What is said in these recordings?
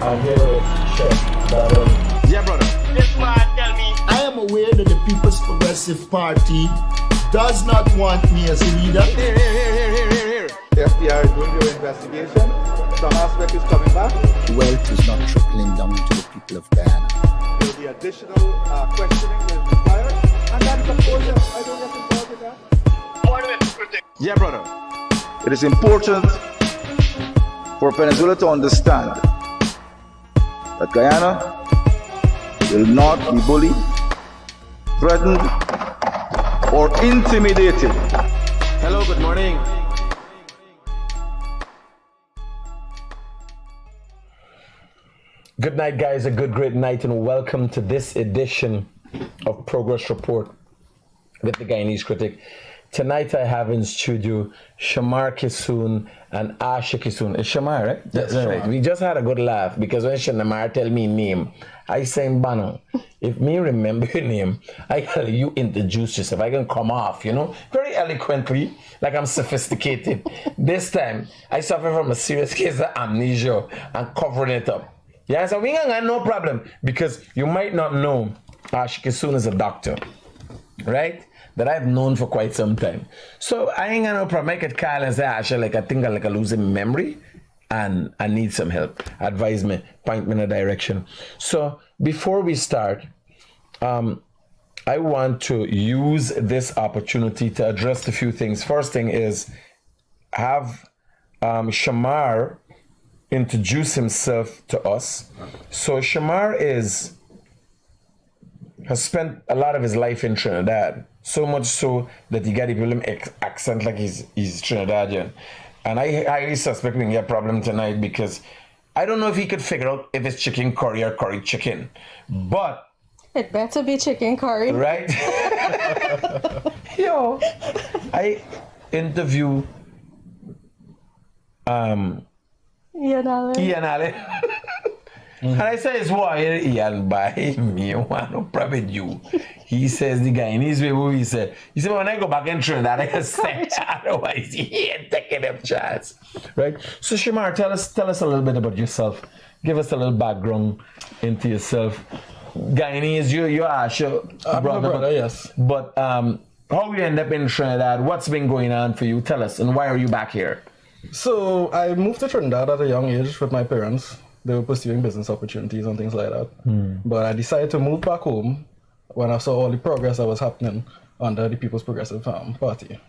I'm here to check that. Yeah, brother. This man tell me. I am aware that the People's Progressive Party does not want me as a leader. Here. The FBI is doing their investigation. Some aspect is coming back. Wealth is not trickling down to the people of Guyana. There will be additional questioning that is required. And that is, of course, I don't get involved with that. More than protect. Yeah, brother. It is important for Venezuela to understand that Guyana will not be bullied, threatened, or intimidated. Hello, good morning. Good night, guys. A great night, and welcome to this edition of Progress Report with the Guyanese Critic. Tonight I have in studio Ash Kissoon and Ash Kissoon. It's Shamar, right? Yes, right. Shamar. We just had a good laugh because when Shamar tell me name, I say Bano. If me remember your name, I tell you introduce yourself. I can come off, very eloquently, like I'm sophisticated. This time, I suffer from a serious case of amnesia and covering it up. Yeah, so we ain't got no problem because you might not know Ash Kissoon is a doctor, right? That I've known for quite some time. So I ain't got no problem. I could call and say, Ash, I think I'm losing memory and I need some help. Advise me, point me in a direction. So before we start, I want to use this opportunity to address a few things. First thing is have Shamar introduce himself to us. So Shamar has spent a lot of his life in Trinidad, so much so that he got a problem accent like he's Trinidadian. And I highly suspect we can get a problem tonight because I don't know if he could figure out if it's chicken curry or curry chicken. But it better be chicken curry. Right? I interview Ian Allen. And I says, why Ian by me? I want to private you. He says the Guyanese way, he said, when I go back in Trinidad, I can say, otherwise he ain't taking them chance. Right? So Shamar, tell us a little bit about yourself. Give us a little background into yourself. Guyanese, you are your brother, yes. But how you end up in Trinidad? What's been going on for you? Tell us, and why are you back here? So I moved to Trinidad at a young age with my parents. They were pursuing business opportunities and things like that. But I decided to move back home when I saw all the progress that was happening under the People's Progressive Party.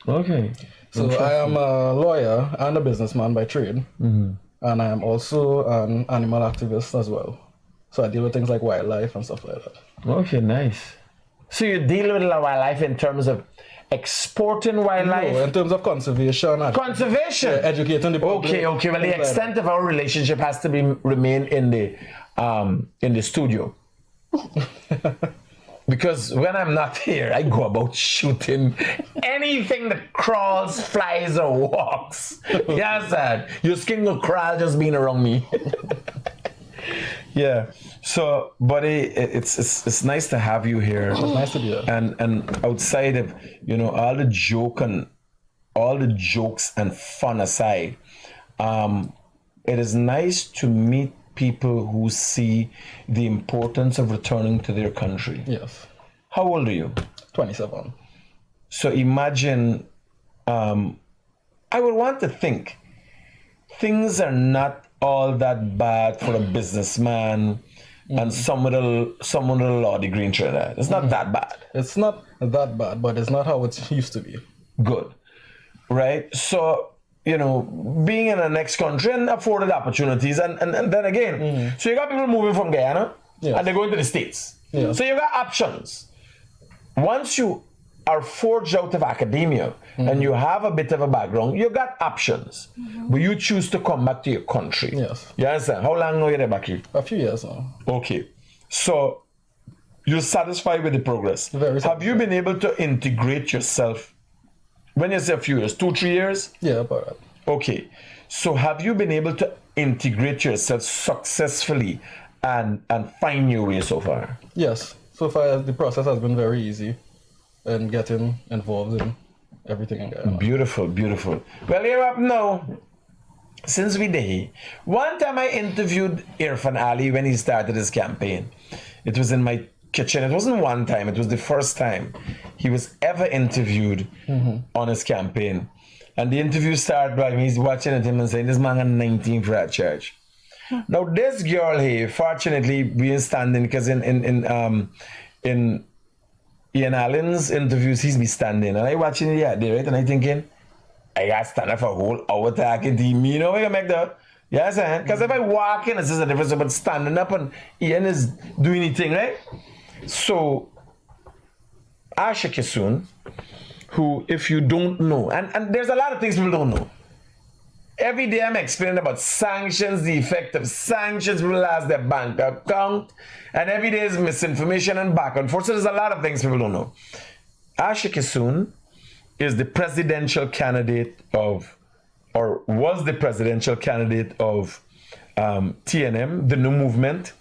Okay. So I am a lawyer and a businessman by trade. And I am also an animal activist as well. So I deal with things like wildlife and stuff like that. Okay, nice. So you deal with wildlife in terms of exporting wildlife? No, in terms of conservation. Conservation? Educating the public. Okay. Well, the extent of our relationship has to remain in the studio. Because when I'm not here, I go about shooting anything that crawls, flies, or walks. Yes, sir. Your skin will crawl just being around me. Yeah. So, buddy, it's nice to have you here. It's nice to be here. And outside of all the jokes and fun aside, it is nice to meet people who see the importance of returning to their country. Yes. How old are you? 27. So imagine, I would want to think things are not all that bad for a businessman and someone with a law degree in Trinidad. It's not that bad. It's not that bad, but it's not how it used to be. Good. Right? So, being in the next country and afforded opportunities and then again, so you got people moving from Guyana and they're going to the States. Yeah. So you got options. Once you are forged out of academia and you have a bit of a background, you got options. But you choose to come back to your country. Yes. You understand? How long are you back here? A few years now. Okay. So you're satisfied with the progress. Very satisfied. Have you been able to integrate yourself? When you say a few years, 2-3 years? Yeah, about that. Okay. So have you been able to integrate yourself successfully and find your way so far? Yes. So far, the process has been very easy in getting involved in everything in Guyana. Beautiful. Well, you're up now. since we day, one time I interviewed Irfan Ali when he started his campaign. It was in my kitchen. It wasn't one time, it was the first time he was ever interviewed on his campaign. And the interview started by me watching at him and saying, this man got 19 for that church. Now this girl here, fortunately, we are standing because in Ian Allen's interviews, he's be standing. And I watching it there, right? And I thinking, I got to stand up for a whole hour talking to me. You know what I make that? Yes, because if I walk in, it's just a difference about standing up and Ian is doing anything, right? So, Ash Kissoon, who, if you don't know, and there's a lot of things people don't know. Every day I'm explaining about sanctions, the effect of sanctions, people lost their bank account, and every day is misinformation and back and forth. So there's a lot of things people don't know. Ash Kissoon is the presidential candidate of, or was the presidential candidate of TNM, the New Movement,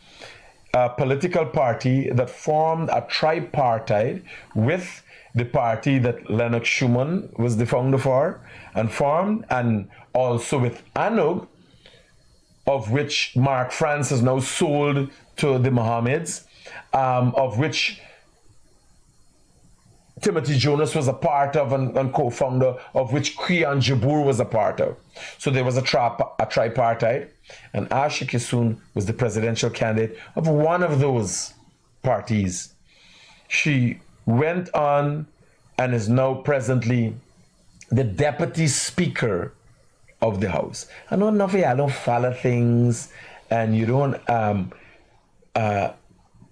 a political party that formed a tripartite with the party that Lennox Schumann was the founder for and formed, and also with Anug, of which Mark France has now sold to the Mohammeds, of which Timothy Jonas was a part of and co-founder, of which Kian Jabur was a part of. So there was a tripartite, and Ash Kissoon was the presidential candidate of one of those parties. She went on and is now presently the deputy speaker of the House. I know enough of y'all don't follow things and you don't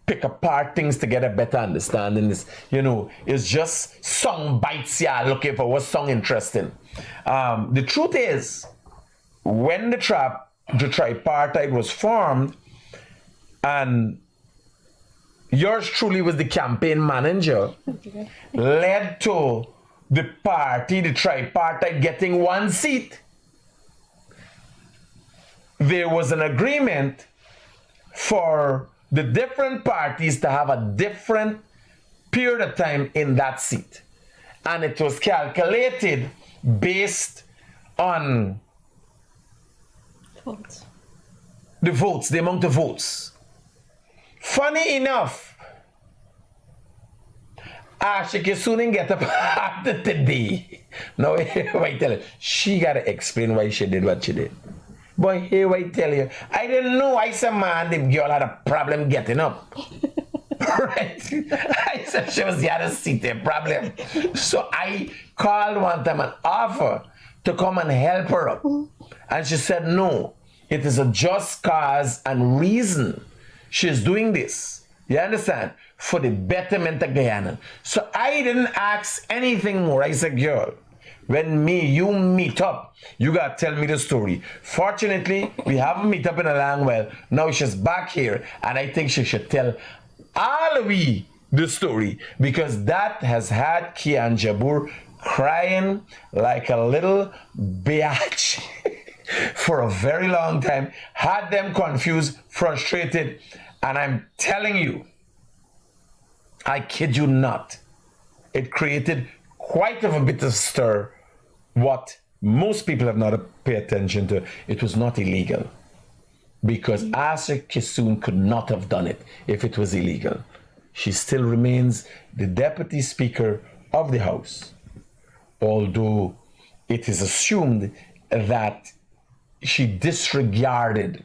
pick apart things to get a better understanding. This, you know, it's just song bites y'all looking for what's song interesting. The truth is, when the tripartite was formed and yours truly was the campaign manager, led to the party, the tripartite, getting one seat. There was an agreement for the different parties to have a different period of time in that seat. And it was calculated based on Votes. the votes, the amount of votes. Funny enough, Ash Kissoon didn't get up after today. Now, here I tell you, she got to explain why she did what she did. But here I tell you, I didn't know. I said, man, the girl had a problem getting up. Right? I said she was the other seat, a problem. So I called one time and offered to come and help her up. And she said, no, it is a just cause and reason she's doing this. You understand? For the betterment of Guyana. So I didn't ask anything more. I said, girl, when you meet up, you got to tell me the story. Fortunately, we haven't meet up in a long while. Now she's back here, and I think she should tell all we the story, because that has had Kian Jabur crying like a little biatch for a very long time, had them confused, frustrated, and I'm telling you, I kid you not, it created quite of a bit of stir. What most people have not paid attention to, it was not illegal, because Ash Kissoon could not have done it if it was illegal. She still remains the deputy speaker of the House, although it is assumed that she disregarded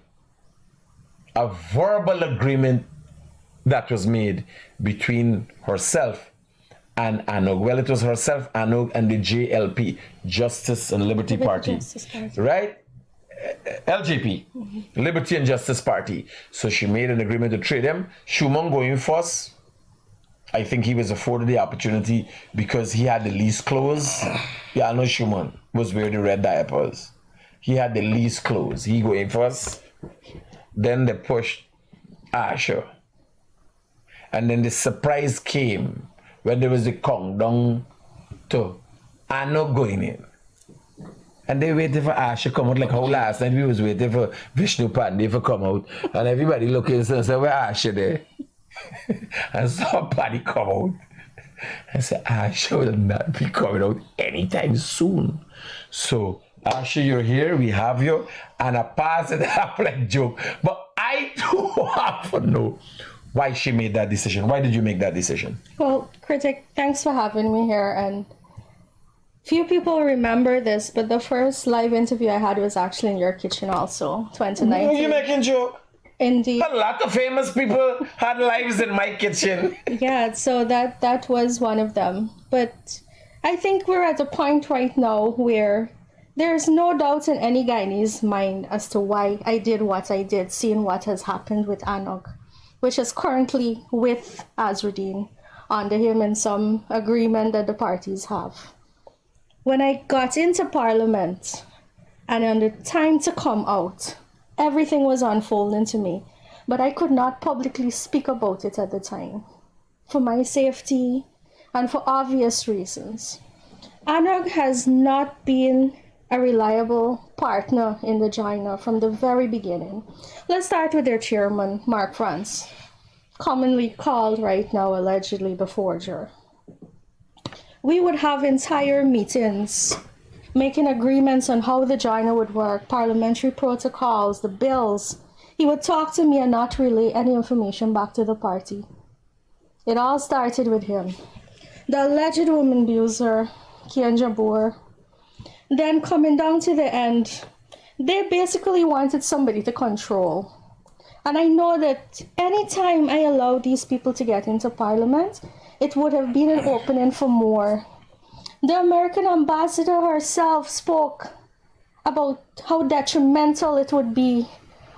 a verbal agreement that was made between herself and Anug. Well, it was herself, Anug, and the JLP, Justice and Liberty Party, right? LJP, Liberty and Justice Party. So she made an agreement to trade them. Schumann going first. I think he was afforded the opportunity because he had the least clothes. Yeah, I know Schumann was wearing the red diapers. He had the least clothes. He going first. Then they pushed Asher. And then the surprise came when there was the countdown to Anug going in. And they waited for Ash to come out, like how last night we was waiting for Vishnu Pandey to come out. And everybody looking and said, where Ash there? And somebody come out. I said, Ash will not be coming out anytime soon. So Asha, you're here, we have you, and I pass it up like joke. But I do want to know why she made that decision. Why did you make that decision? Well, Critic, thanks for having me here. And few people remember this, but the first live interview I had was actually in your kitchen also, 2019. You making joke? Indeed. A lot of famous people had lives in my kitchen. Yeah, so that was one of them. But I think we're at a point right now where there's no doubt in any Guyanese mind as to why I did what I did, seeing what has happened with Anog, which is currently with Azruddin, under him in some agreement that the parties have. When I got into Parliament and on the time to come out, everything was unfolding to me, but I could not publicly speak about it at the time, for my safety and for obvious reasons. Anog has not been a reliable partner in the joiner from the very beginning. Let's start with their chairman, Mark France, commonly called right now allegedly the forger. We would have entire meetings making agreements on how the joiner would work, parliamentary protocols, the bills. He would talk to me and not relay any information back to the party. It all started with him. The alleged woman abuser, Kian Jabur. Then coming down to the end, they basically wanted somebody to control. And I know that anytime I allowed these people to get into Parliament, it would have been an opening for more. The American ambassador herself spoke about how detrimental it would be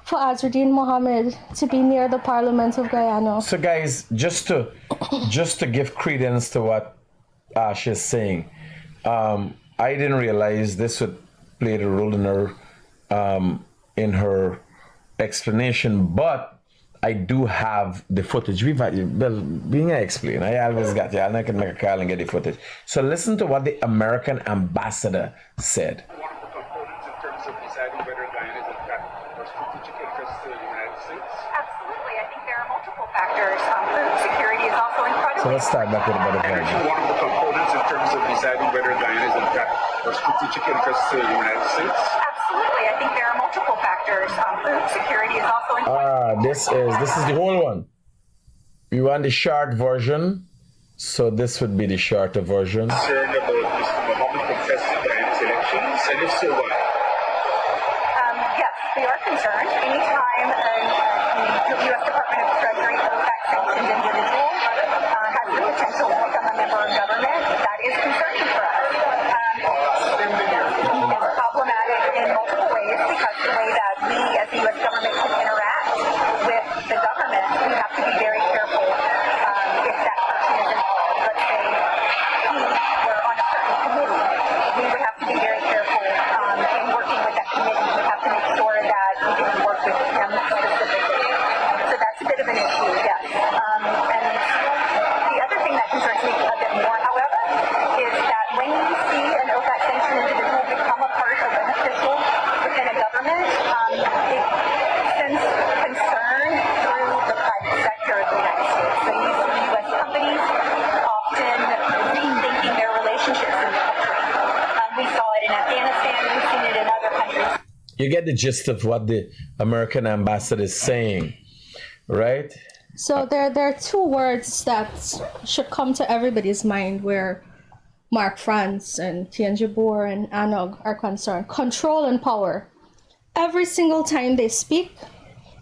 for Azruddin Mohamed to be near the Parliament of Guyana. So guys, just to give credence to what Ash is saying, I didn't realize this would play a role in her explanation, but I do have the footage. Being I explain, I always got you. I can make a call and get the footage. So listen to what the American ambassador said. One of the components in terms of deciding whether Guyana is in fact of strategic interest to the United States? Absolutely. I think there are multiple factors. Food security is also incredibly So let's start back with a bit of Energy, one of the components in terms of deciding whether Guyana is in fact of strategic interest to the United States? Absolutely. I think there are multiple factors. Food security is also incredibly This is the whole one. We want the short version, so this would be the shorter version. Concerned about Mr. Mohamed contesting Guyana's elections, and if so, why? Yes, we are concerned. Anytime the U.S. Department of Treasury OFAC sanctioned individual has the potential to become a member of government, that is concerning for us. It's problematic in multiple ways because the way that we as the U.S. government can interact with the government, we have to be very careful if that person is involved. Let's say he were on a certain committee, we would have to be very careful in working with that committee. We have to make sure that we can work with him specifically. So that's a bit of an issue, yes. And the other thing that concerns me a bit more, however, is that when you see an OFAC sanctioned individual become a partial beneficial within a government, it sends concern through the private sector of the United States. So you see U.S. companies often rethinking their relationships in the country. We saw it in Afghanistan, we've seen it in other countries. You get the gist of what the American ambassador is saying, right? So there are two words that should come to everybody's mind where Mark France and Tian Jabur and Anog are concerned. Control and power. Every single time they speak,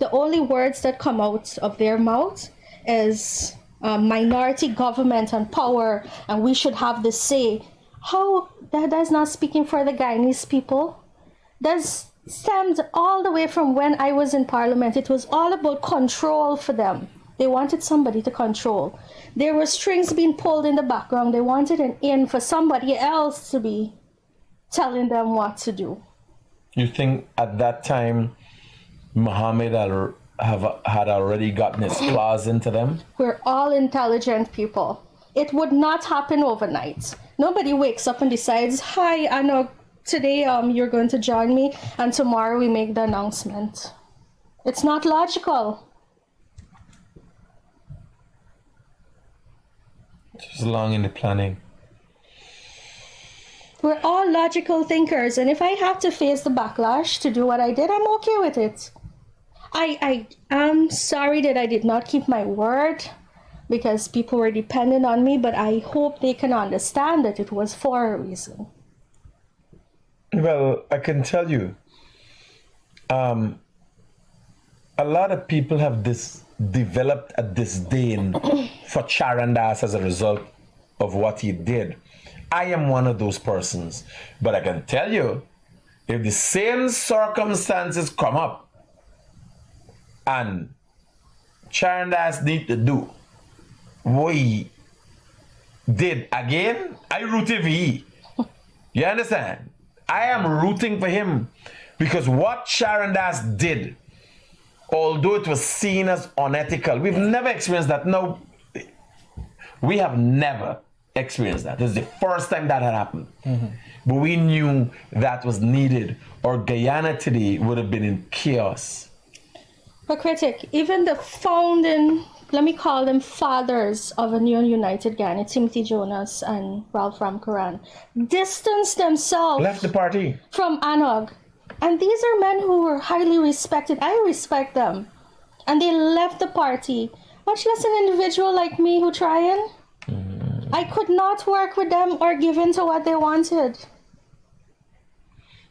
the only words that come out of their mouth is minority government and power, and we should have the say. How that's not speaking for the Guyanese people? That stemmed all the way from when I was in Parliament. It was all about control for them. They wanted somebody to control. There were strings being pulled in the background. They wanted an in for somebody else to be telling them what to do. You think at that time Mohammed had already gotten his claws into them? We're all intelligent people. It would not happen overnight. Nobody wakes up and decides, hi, Anog, today you're going to join me, and tomorrow we make the announcement. It's not logical. It was long in the planning. We're all logical thinkers, and if I have to face the backlash to do what I did, I'm okay with it. I am sorry that I did not keep my word because people were dependent on me, but I hope they can understand that it was for a reason. Well, I can tell you, a lot of people have developed a disdain for Charandas as a result of what he did. I am one of those persons, but I can tell you, if the same circumstances come up and Charandas need to do what he did again, I rooted for he. You understand? I am rooting for him because what Charandas did, although it was seen as unethical, we've never experienced that. No, we have never experienced that. This is the first time that had happened. But we knew that was needed, or Guyana today would have been in chaos. But critic, even the founding, let me call them fathers of a new united Ghana, Timothy Jonas and Ralph Ramkaran, distanced themselves Left the party. from Anog. And these are men who were highly respected. I respect them. And they left the party. Much less an individual like me who trying. I could not work with them or give in to what they wanted.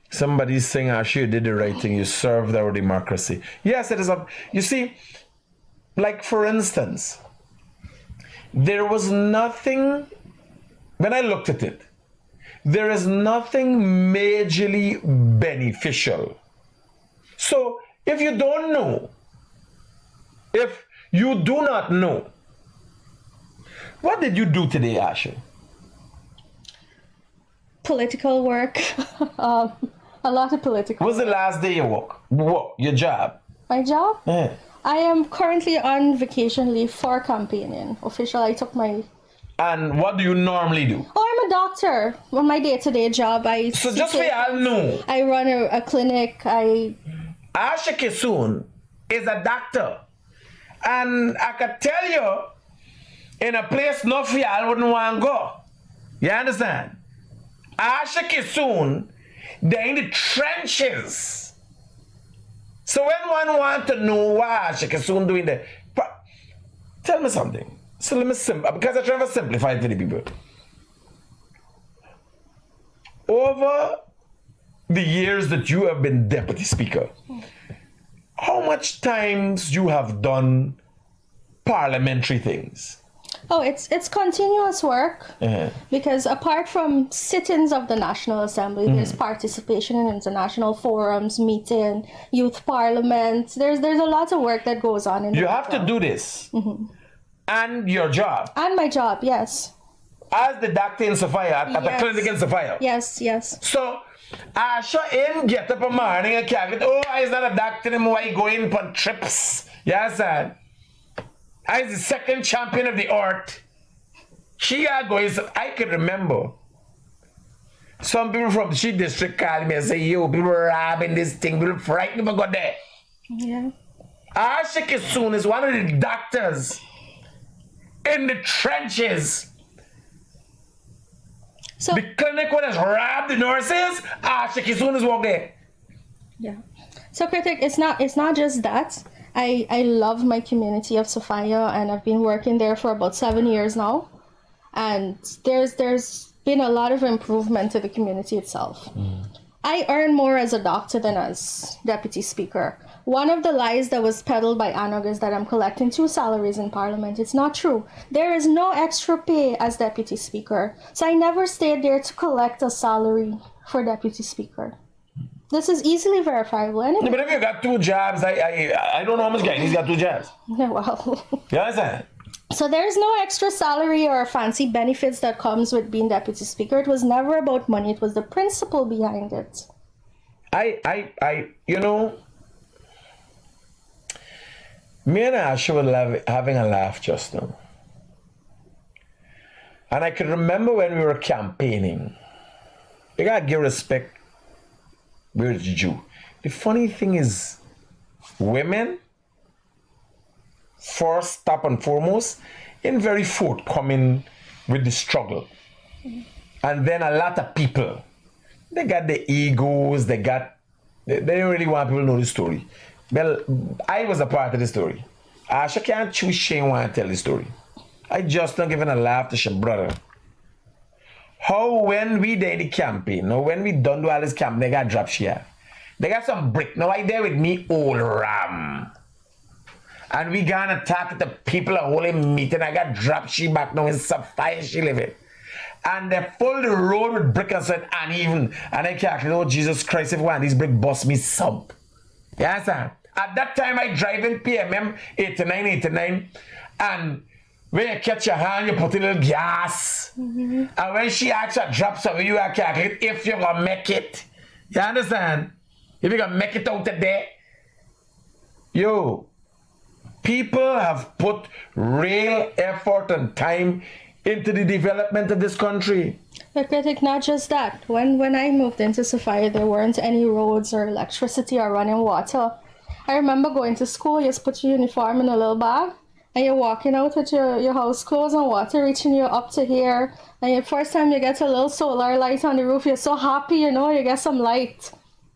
Somebody's saying, Ash, you did the right thing. You served our democracy. Yes, it is. You see, like for instance, there was nothing, when I looked at it, there is nothing majorly beneficial. So if you don't know, if you do not know, what did you do today, Asha? Political work. A lot of political What's the last day you work? Your job? My job? Yeah. I am currently on vacation leave for campaigning. Official, I took my... And what do you normally do? Oh, I'm a doctor. On my day-to-day job, So just so y'all know, I run a clinic. Ash Kissoon is a doctor. And I can tell you, in a place no for y'all wouldn't want to go. You understand? Ash Kissoon, they're in the trenches. So when one want to know what Ash Kissoon doing there, tell me something. So let me because I try to simplify it for the people. Over the years that you have been deputy speaker, how much times you have done parliamentary things? Oh, it's continuous work because apart from sittings of the National Assembly, there's participation in international forums, meeting, youth parliament. There's a lot of work that goes on in You have to do this. And your job. And my job, yes. As the doctor in Sophia, at the clinic in Sophia. Yes, yes. So, I saw him get up a morning and carry, oh, he's not a doctor anymore, he going on trips. Yes, sir. He's the second champion of the earth. She got going, I can remember. Some people from the district called me and say, yo, people robbing this thing, people frightened if I got there. Yeah. Ash Kissoon is one of the doctors in the trenches. So the clinic where has robbed the nurses, Ash Kissoon is working there. Yeah. So critic, it's not just that. I love my community of Sophia and I've been working there for about 7 years now. And there's been a lot of improvement to the community itself. I earn more as a doctor than as deputy speaker. One of the lies that was peddled by Anog is that I'm collecting 2 salaries in Parliament. It's not true. There is no extra pay as deputy speaker. So I never stayed there to collect a salary for deputy speaker. This is easily verifiable. Anyway. Yeah, but if you got 2 jobs, I don't know how much guy he's got 2 jobs. Yeah, well. You understand? So there's no extra salary or fancy benefits that comes with being deputy speaker. It was never about money. It was the principle behind it. You know, me and Ash were having a laugh just now. And I can remember when we were campaigning. You gotta give respect where it's due. The funny thing is, women, first, top and foremost, in very forthcoming with the struggle. And then a lot of people, they got the egos, they don't really want people to know the story. Well, I was a part of the story. She can't choose she want to tell the story. I just not giving a laugh to she brother. How when we did the campaign, when we done do all this camp, they got drop share. They got some brick. Now I there with me old ram. And we gonna talk to the people a whole meeting. I got drop she back now in Sapphire she living. And they full the road with brick and said uneven. And I can't, oh Jesus Christ, if one of these brick bust me sub. You understand? At that time I drive in PMM 89, and when you catch your hand, you put a little gas. And when she actually drops over you, I calculate if you're gonna make it. You understand? If you're gonna make it out of there. Yo, people have put real effort and time into the development of this country. But critic, not just that. When I moved into Sophia, there weren't any roads or electricity or running water. I remember going to school, you just put your uniform in a little bag, and you're walking out with your house clothes and water reaching you up to here. And the first time you get a little solar light on the roof, you're so happy, you get some light.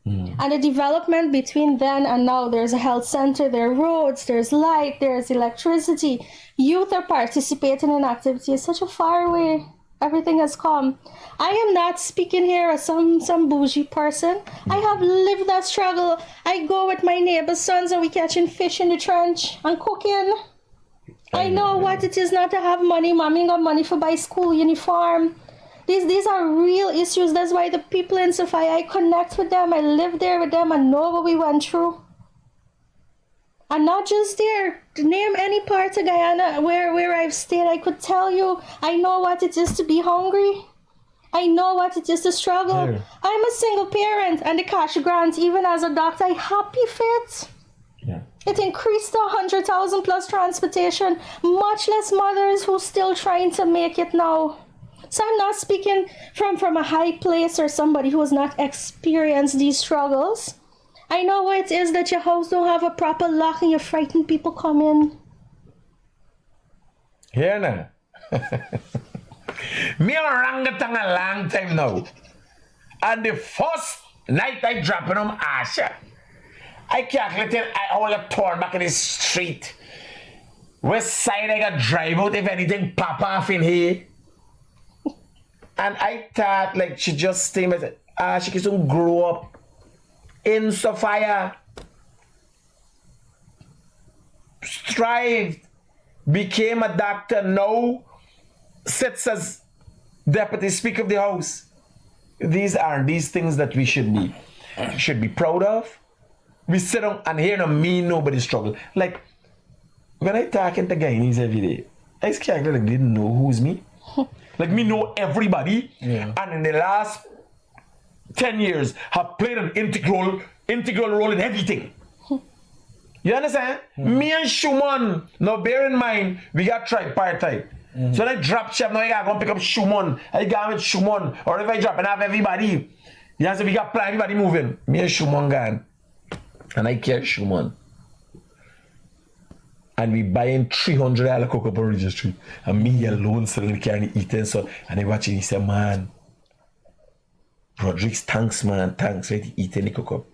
And the development between then and now, there's a health center, there are roads, there's light, there's electricity. Youth are participating in activities such a far way. Everything has come. I am not speaking here as some bougie person. I have lived that struggle. I go with my neighbor's sons and we catching fish in the trench and cooking. I know what it is not to have money. Mommy ain't got money for buy school uniform. These are real issues. That's why the people in Sophia, I connect with them. I live there with them. I know what we went through. And not just there. Name any part of Guyana where I've stayed. I could tell you. I know what it is to be hungry. I know what it is to struggle. Yeah. I'm a single parent, and the cash grant, even as a doctor, I happy fit. Yeah. It increased to 100,000 plus transportation. Much less mothers who still trying to make it now. So I'm not speaking from a high place or somebody who has not experienced these struggles. I know what it is that your house don't have a proper lock and you're frightened people come in. Here now. Me orangutan a long time now. And the first night I drop in on Asha, I calculated I all a turn back in the street. West side I got drive out if anything pop off in here. And I thought like she just stay with it. She can grow up in Sophia. Strived, became a doctor, now sits as deputy speaker of the house. These are these things that we should be proud of. We sit down and hear no me nobody struggle. Like when I talk into Guyanese every day, I can't like didn't know who's me. Like me know everybody, and in the last 10 years have played an integral role in everything. You understand? Me and Shuman, now bear in mind, we got tripartite. So when I drop chef, now I gotta go pick up Shuman. I got with Shuman. Or if I drop and have everybody, you understand, we got plan, everybody moving. Me and Shuman gone. And I carry Shuman. And we buying $300 cocoa on registry. And me alone selling carrying eating. So and I watching, he said, man, Rodriguez, thanks man, thanks. Right? He eating the cocoa.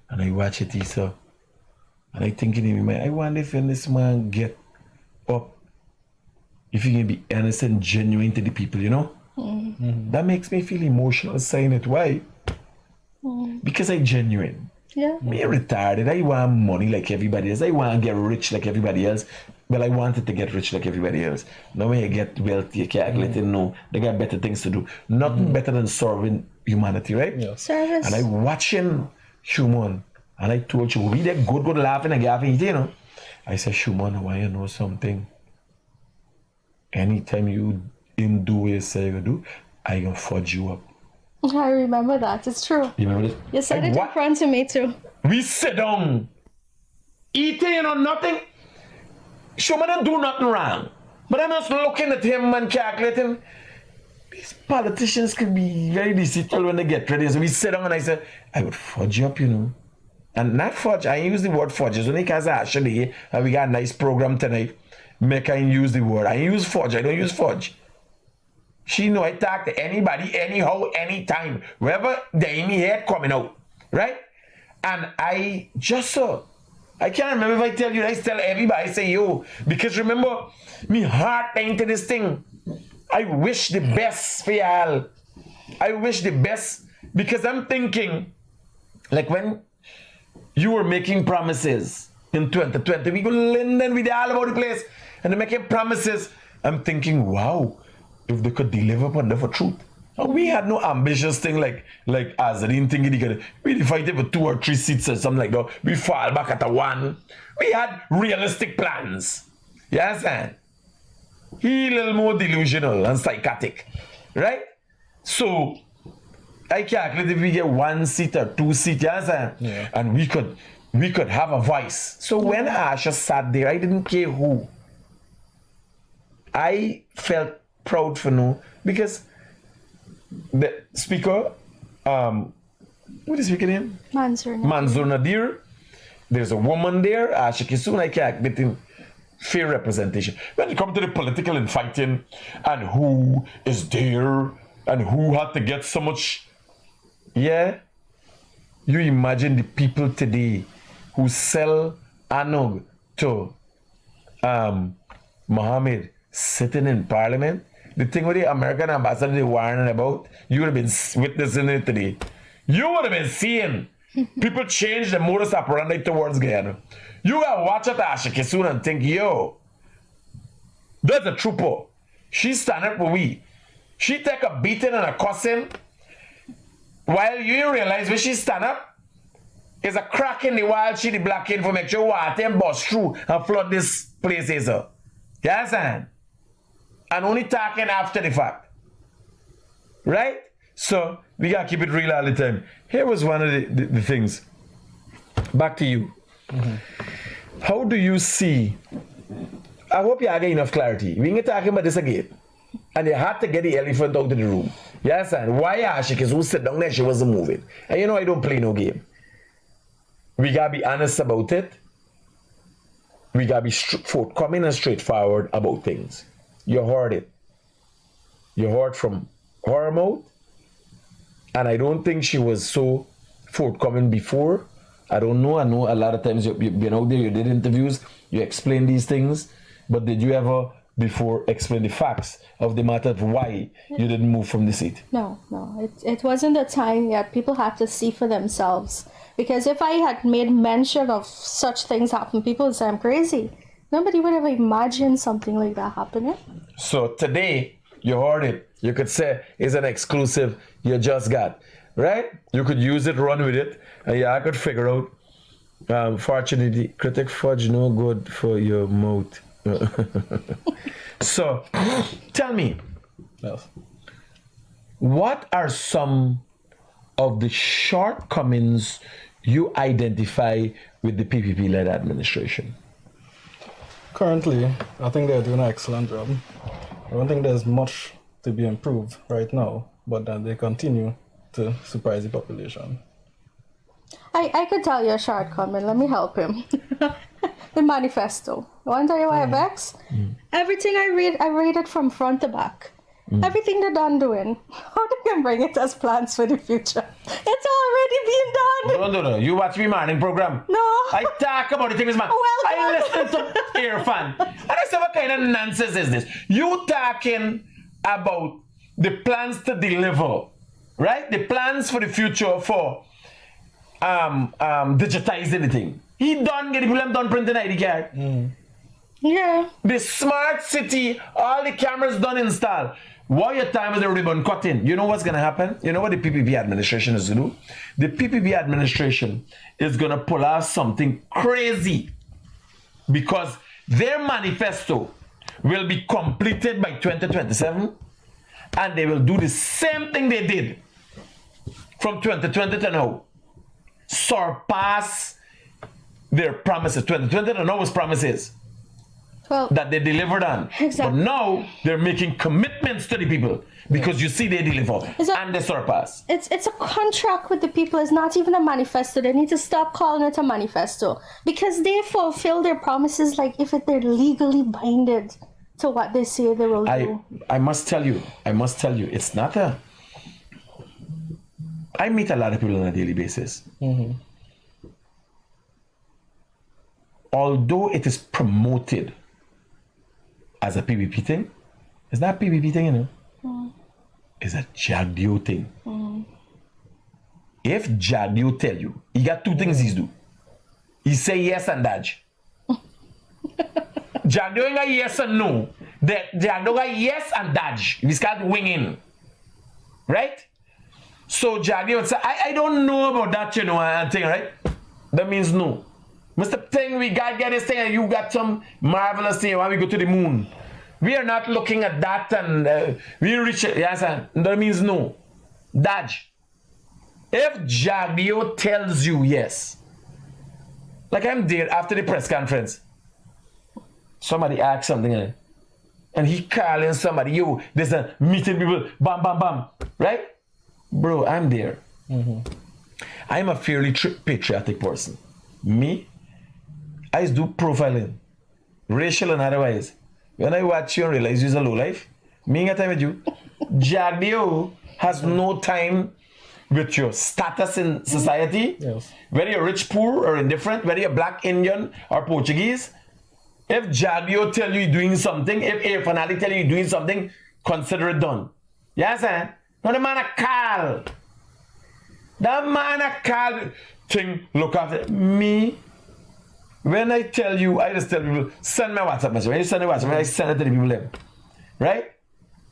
And I watch it, he said, and I thinking in my mind, I wonder if this man get up, if he can be honest and genuine to the people, you know? That makes me feel emotional saying it. Why? Because I genuine. Yeah. Me retarded. I want money like everybody else. I want to get rich like everybody else. Well, I wanted to get rich like everybody else. Now when you get wealthy, you can't let them know. They got better things to do. Nothing better than serving humanity, right? Yeah. Service. And I watching Shumon. And I told you, we there good laughing and gaffing, you know. I said, Shumon, I want you to know something. Anytime you didn't do what you say you do, I gonna fudge you up. I remember that. It's true. You remember this? You said Like, it what? in front of me too. We sit down, eating or nothing. Shumon don't do nothing wrong. But I'm just looking at him and calculating. These politicians can be very deceitful when they get ready. So we sit down and I said, I would fudge you up, you know. And not fudge, I use the word fudge. It's only because actually we got a nice program tonight. Make I use the word. I use fudge, I don't use fudge. She know I talk to anybody, anyhow, anytime, wherever the Amy head coming out, right? And I just I can't remember if I tell you, I tell everybody, I say yo, because remember, me heart into this thing. I wish the best for y'all. I wish the best, because I'm thinking, like when you were making promises in 2020, we go London, we all over the place, and they're making promises. I'm thinking, wow, if they could deliver upon them for truth. And we had no ambitious thing like Azarine thinking we fighted for 2 or 3 seats or something like that. We fall back at a 1. We had realistic plans. You understand? He a little more delusional and psychotic, right? So I calculate if we get 1 seat or 2 seats, you understand? Yeah. And we could have a voice. So when Asha sat there, I didn't care who. I felt proud for no, because the speaker, what is the speaker name? Manzoor Nadir. There's a woman there, Ash Kissoon. I can't get in fair representation. When it comes to the political and fighting, and who is there, and who had to get so much, yeah, you imagine the people today who sell Anog to Mohamed sitting in parliament. The thing with the American ambassador they warning about, you would have been witnessing it today. You would have been seeing people change the modus operandi towards Guyana. You gotta watch at Ash Kissoon and think, yo, that's a trooper. She stand up for we. She take a beating and a cussing, while you realize when she stand up, is a crack in the wall, she the black in for make sure water and bust through and flood this place is up. You understand? And only talking after the fact. Right? So we gotta keep it real all the time. Here was one of the things. Back to you. Mm-hmm. How do you see? I hope you get enough clarity. We ain't talking about this again. And they had to get the elephant out of the room. You understand? Why Ash Kissoon sit down there, she wasn't moving. And you know I don't play no game. We gotta be honest about it. We gotta be forthcoming and straightforward about things. You heard it. You heard from her mouth. And I don't think she was so forthcoming before. I don't know. I know a lot of times you've been out there, you did interviews, you explain these things. But did you ever before explain the facts of the matter of why you didn't move from the seat? No. It wasn't the time yet. People have to see for themselves. Because if I had made mention of such things happen, people would say I'm crazy. Nobody would have imagined something like that happening. So today, you heard it. You could say it's an exclusive you just got, right? You could use it, run with it, and yeah, I could figure out. Fortunately, critic fudge no good for your mouth. So, tell me, Yes. what are some of the shortcomings you identify with the PPP-led administration? Currently, I think they're doing an excellent job. I don't think there's much to be improved right now, but that they continue to surprise the population. I could tell you a shortcoming. Let me help him. The manifesto. You want to tell you why I vex? Everything I read it from front to back. Everything they're done doing. How they can bring it as plans for the future? It's already being done. No. You watch me morning program. No. I talk about the things, man. Well I done. listen to Irfan. And I say, what kind of nonsense is this? You talking about the plans to deliver, right? The plans for the future for digitize anything. He done get the people done printing ID card. Yeah. The smart city, all the cameras done installed. While your time is the ribbon cutting, you know what's gonna happen? You know what the PPP administration is gonna do? The PPP administration is gonna pull out something crazy because their manifesto will be completed by 2027, and they will do the same thing they did from 2020 to now. Surpass their promises. 2020 to now was promises that they delivered on. Exactly. But now they're making commitments to the people because you see they deliver and they surpass. It's a contract with the people. It's not even a manifesto. They need to stop calling it a manifesto because they fulfill their promises like if they're legally binded to what they say they will do. I must tell you, it's not a. I meet a lot of people on a daily basis. Although it is promoted as a PVP thing, it's not a PVP thing, you know. It's a Jagdio thing. If Jagdio tell you, he got two things he's do. He say yes and dodge. Jagdio ain't got yes and no. Jagdio got yes and dodge. He's got winging. Right? So Jagdio would say, I don't know about that, you know, and thing, right? That means no. Mr. Thing, we got get this thing and you got some marvelous thing when we go to the moon. We are not looking at that and we reach it. Yes, and that means no. Dodge. If Jagdio tells you yes, like I'm there after the press conference, somebody asks something and he calling somebody, yo, there's a meeting people, bam, bam, bam, right? Bro, I'm there. I'm a fairly patriotic person. Me, I do profiling, racial and otherwise. When I watch you and realize you're a low life, me ain't got time with you. Jagdio has no time with your status in society, whether you're rich, poor, or indifferent, whether you're black, Indian, or Portuguese. If Jagdio tell you you're doing something, if Air Finale tell you you're doing something, consider it done. Yes, no, the man a call. The man a call. Thing, look after me. When I tell you, I just tell people, send me a WhatsApp message. When you send me a WhatsApp, I send it to the people there. Right?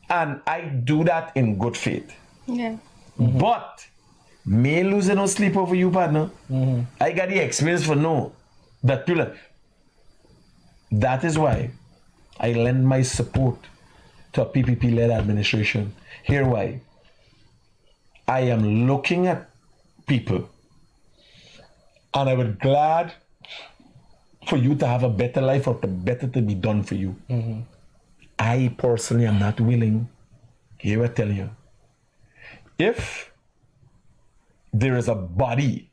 And I do that in good faith. Yeah. But me losing no sleep over you, partner. I got the experience for know that people. That is why I lend my support to a PPP-led administration. Here why. I am looking at people and I would glad for you to have a better life or better to be done for you. I personally am not willing, here I tell you, if there is a body,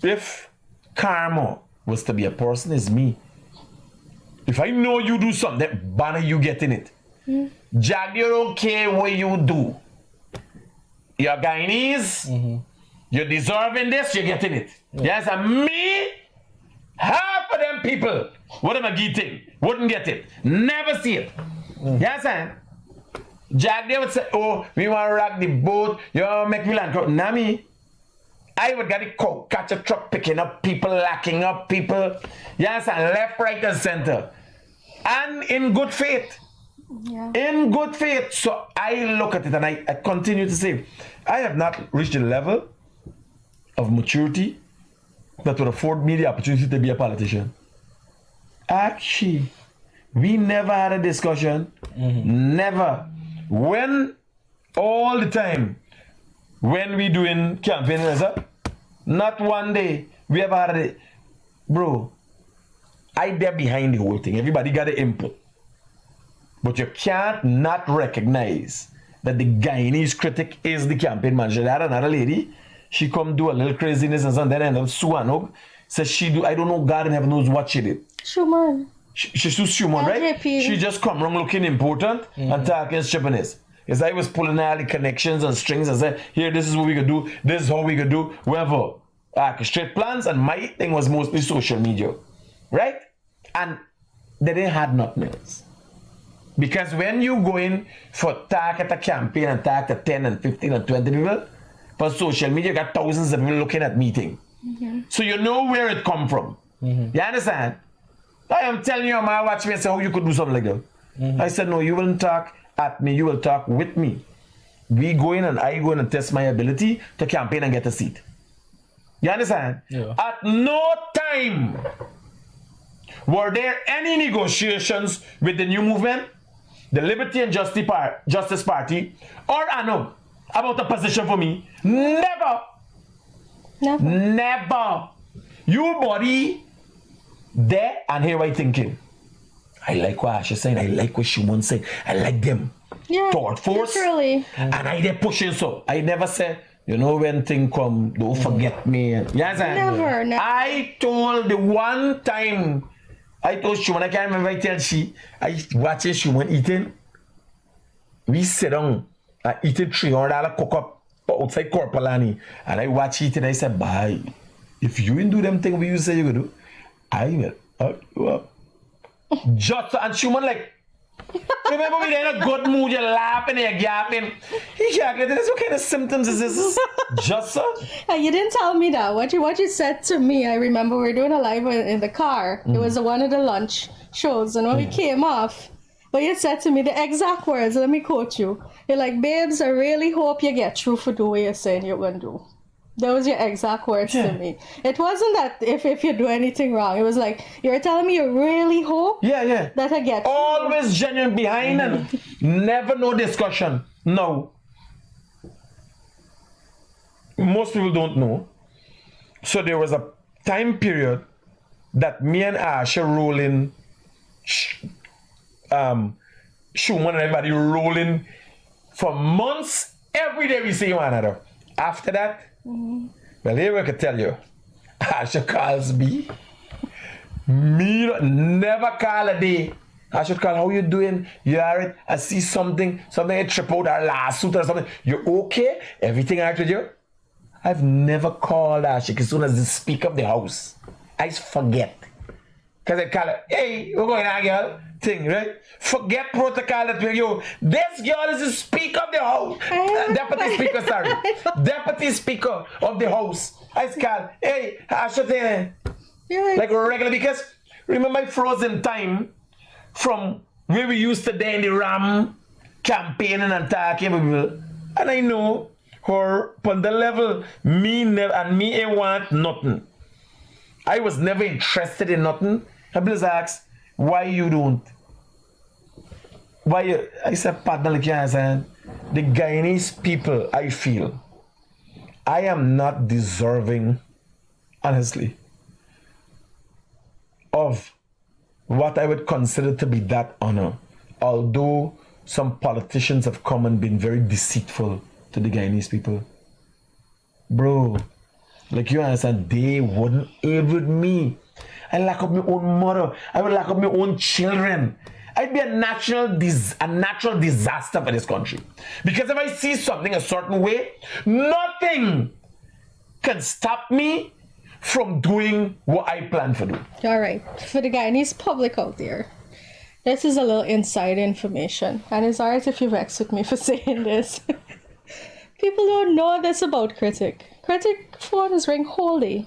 if karma was to be a person, is me. If I know you do something, banner you getting it. Jagdio don't care what you do. You're Guyanese, you're deserving this, you're getting it. Yes, and me, half of them people, what am I getting? Wouldn't get it. Never see it. Yes, and Jagdio would say, oh, we want to rock the boat, you want to make me land. Nami, I would get it, catch a truck picking up people, locking up people. Yes, and left, right, and center. And in good faith. Yeah. In good faith. So I look at it and I continue to say, I have not reached the level of maturity that would afford me the opportunity to be a politician. Actually, we never had a discussion. Never. When all the time, when we doing campaign, not one day we ever had it. Bro, I there behind the whole thing. Everybody got the input. But you can't not recognize that the Guyanese critic is the campaign manager. That another lady, she come do a little craziness and then end up suing. Says she do, I don't know, God in heaven knows what she did. Schumann. She's Schumann, right? She just come wrong looking important and talking stupidness. Because I was pulling all the connections and strings and said, here, this is what we could do, this is how we could do, whatever. Straight plans, and my thing was mostly social media. Right? And they didn't have nothing else. Because when you go in for talk at a campaign and talk to 10 and 15 and 20 people, for social media, you got thousands of people looking at meeting. So you know where it come from. You understand? I am telling you, man, watch me and say, how you could do something like that. I said, no, you won't talk at me, you will talk with me. We go in and I go in and test my ability to campaign and get a seat. You understand? Yeah. At no time were there any negotiations with the new movement, the Liberty and Justice Party, or ANO about a position for me. Never. Never. You body there and here I thinking. I like what Ash is saying. I like what Shumon saying. I like them. Yeah. Thought force. Literally. And I they pushing so. I never said, you know, when thing come, don't forget me. Yes, Never. I told the one time I told Shuman, I can't remember I tell she, I watching Shuman eating. We sit down and eating $300 cook up outside Corpalani. And I watch it and I said, bye. If you didn't do them things we you say you gonna do, I will hurt you up. Just and Shuman like, remember we in a good mood, you're laughing, you're gapping. He calculated this. What kind of symptoms is this? Just so? You didn't tell me that. What you said to me, I remember we were doing a live in the car. It was one of the lunch shows, and when we came off, but you said to me the exact words, let me quote you. You're like, babes, I really hope you get through for doing what you're saying you're going to do. That was your exact words to me. It wasn't that if you do anything wrong. It was like, you were telling me you really hope that I get through. Always genuine behind and never no discussion. No. Most people don't know. So there was a time period that me and Ash are rolling, Shuman and everybody rolling for months. Every day we see one another. After that, well, here I can tell you, Ash calls me. Me never call a day. I should call, how you doing? You alright? I see something I trip out our last suit or something. You okay? Everything alright with you? I've never called Ash Kissoon as the speaker of the house. I just forget. Because I call her, hey, we're going on, girl. Thing, right? Forget protocol that we're you. This girl is the speaker of the house. Deputy speaker, sorry. Deputy speaker of the house. I just call, hey, Ash, like regular, because remember my frozen time from where we used to day in the Ram campaigning and talking with people. And I know her on the level, me ain't want nothing. I was never interested in nothing. I just asked, why you don't? Why you? I said, partner, like I said, the Guyanese people, I feel, I am not deserving, honestly, of what I would consider to be that honor. Although some politicians have come and been very deceitful to the Guyanese people. Bro, like you understand, they wouldn't aid with me. I lock up my own mother. I would lock up my own children. I'd be a natural disaster for this country. Because if I see something a certain way, nothing can stop me from doing what I plan to do. All right. For the Guyanese public out there, this is a little inside information. And it's alright if you vex with me for saying this. People don't know this about Critic. Critic phones ring whole day.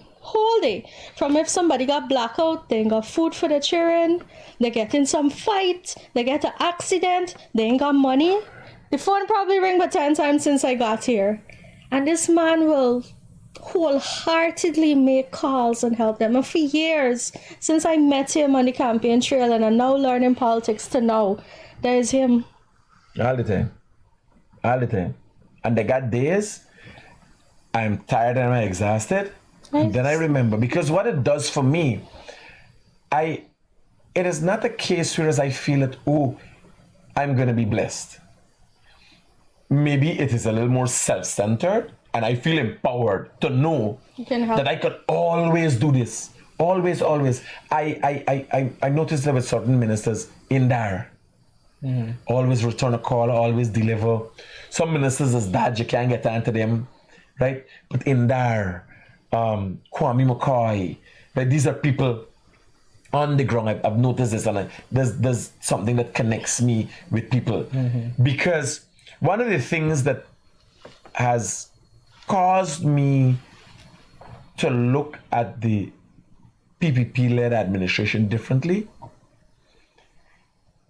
From if somebody got blackout, they ain't got food for the children, they get in some fight, they get an accident, they ain't got money. The phone probably ring but 10 times since I got here. And this man will wholeheartedly make calls and help them. And for years, since I met him on the campaign trail and I'm now learning politics to know, there's him. All the time. And they got days, I'm tired and I'm exhausted. Then I remember, because what it does for me, it is not a case where I feel that, oh, I'm going to be blessed. Maybe it is a little more self-centered, and I feel empowered to know that I could always do this. Always. I noticed that with certain ministers in there. Always return a call, always deliver. Some ministers is bad, you can't get onto them, right? But in there, Kwame McCoy, right? These are people on the ground. I've noticed this, and there's something that connects me with people. Because one of the things that has caused me to look at the PPP-led administration differently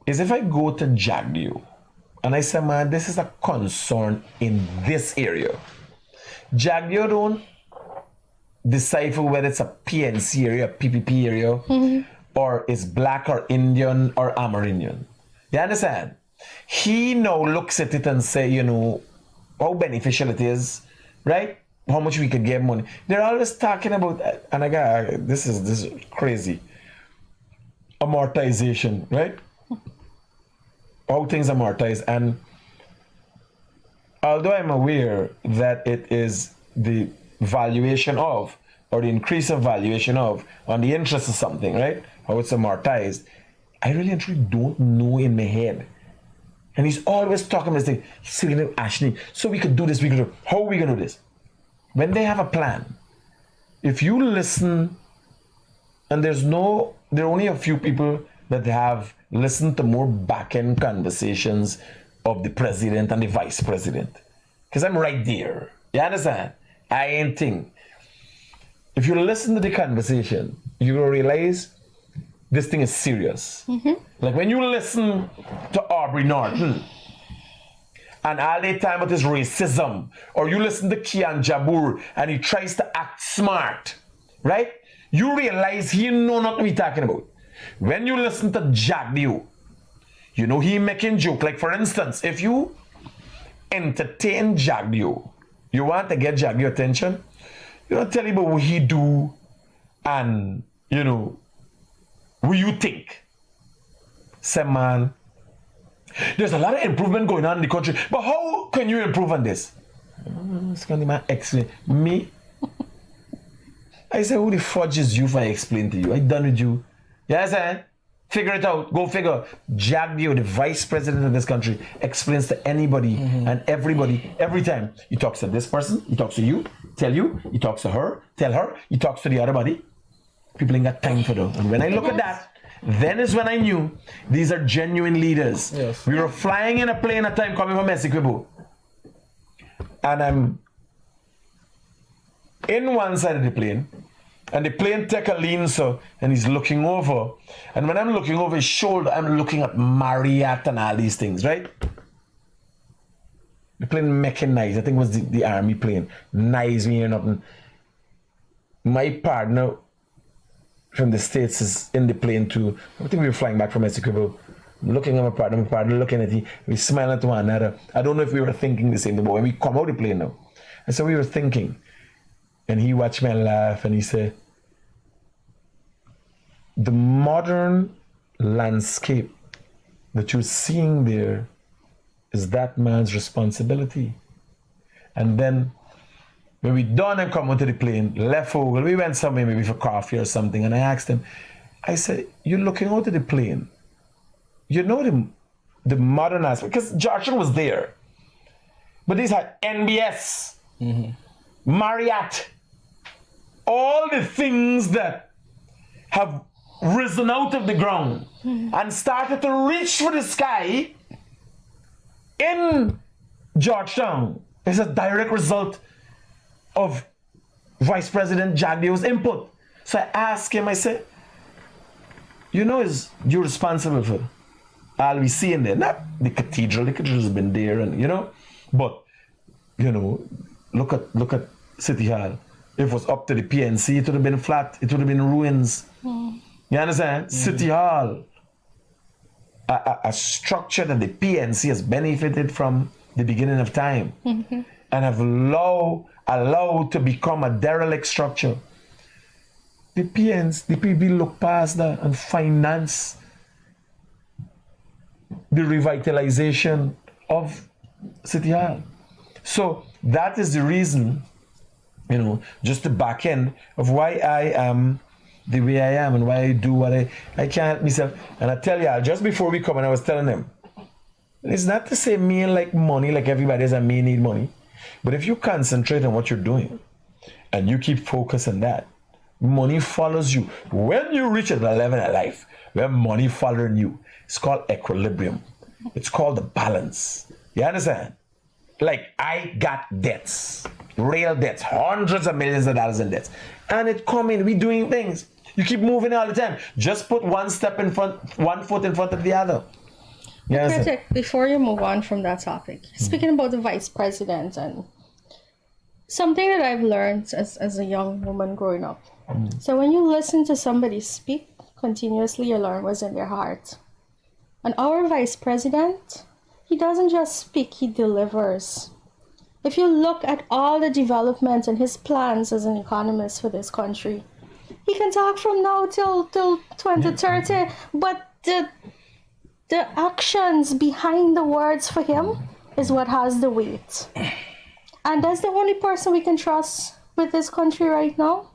is if I go to Jagdeo and I say, man, this is a concern in this area. Jagdeo don't decipher whether it's a PNC area, PPP area, or it's black or Indian or Amerindian. You understand? He now looks at it and say, you know, how beneficial it is, right? How much we could get money. They're always talking about, and I got, this is crazy, amortization, right? How things amortize. And although I'm aware that it is the valuation of or the increase of valuation of on the interest of something, right? How it's amortized. I really and truly don't know in my head. And he's always talking about this thing. He's saying to Ashley, so we could do this, we could do. How are we gonna do this? When they have a plan, if you listen, and there are only a few people that have listened to more back-end conversations of the president and the vice president. Because I'm right there. You understand? I ain't think. If you listen to the conversation, you will realize this thing is serious. Like when you listen to Aubrey Norton and all the time with his racism, or you listen to Kian Jabur and he tries to act smart, right? You realize he know not what we talking about. When you listen to Jagdio, you know he making joke. Like for instance, if you entertain Jagdio, you want to get Jagdio attention, you don't tell him about what he do and, you know, what you think. Say, man, there's a lot of improvement going on in the country, but how can you improve on this? It's going to be my explain. Me? I say, who the fudge is you if I explain to you? I done with you. Yes, eh? Figure it out. Go figure. Jagdio, the vice president of this country, explains to anybody and everybody every time. He talks to this person, he talks to you, tell you, he talks to her, tell her, he talks to the other body. People ain't got time for that. And when I look at that, then is when I knew these are genuine leaders. Yes. We were flying in a plane at time coming from Mexico. And I'm in one side of the plane. And the plane take a lean, so, and he's looking over. And when I'm looking over his shoulder, I'm looking at Marriott and all these things, right? The plane mechanized. I think it was the army plane. Nice me or nothing. My partner from the States is in the plane too. I think we were flying back from Mexico. Looking at my partner looking at him. We smiling to one another. I don't know if we were thinking the same thing, but when we come out of the plane now. And so we were thinking. And he watched me laugh and he said, the modern landscape that you're seeing there is that man's responsibility. And then when we done and come onto the plane, left over, we went somewhere maybe for coffee or something, and I asked him, I said, you're looking out of the plane. You know the modern aspect, because Georgian was there. But these had NBS, Marriott, all the things that have risen out of the ground and started to reach for the sky in Georgetown is a direct result of Vice President Jagdio's input. So I asked him, I said, you know, you're responsible for all we see in there. Not the cathedral has been there, and you know, but you know, look at City Hall. If it was up to the PNC, it would have been flat, it would have been ruins. You understand? City Hall, a structure that the PNC has benefited from the beginning of time and have allowed to become a derelict structure. The PB look past that and finance the revitalization of City Hall. So that is the reason, you know, just the back end of why I am the way I am and why I do what I can't help myself. And I tell you, just before we come, and I was telling them, it's not to say me like money, like everybody else, and me need money. But if you concentrate on what you're doing and you keep focused on that, money follows you. When you reach a level in life where money following you, it's called equilibrium. It's called the balance. You understand? Like, I got debts, real debts, hundreds of millions of dollars in debts. And it coming, we doing things. You keep moving all the time. Just put one foot in front of the other. Yes. Patrick, before you move on from that topic, speaking about the vice president, and something that I've learned as a young woman growing up. So when you listen to somebody speak continuously, you learn what's in their heart. And our vice president, he doesn't just speak, he delivers. If you look at all the development and his plans as an economist for this country, he can talk from now till 2030, but the actions behind the words for him is what has the weight. And that's the only person we can trust with this country right now.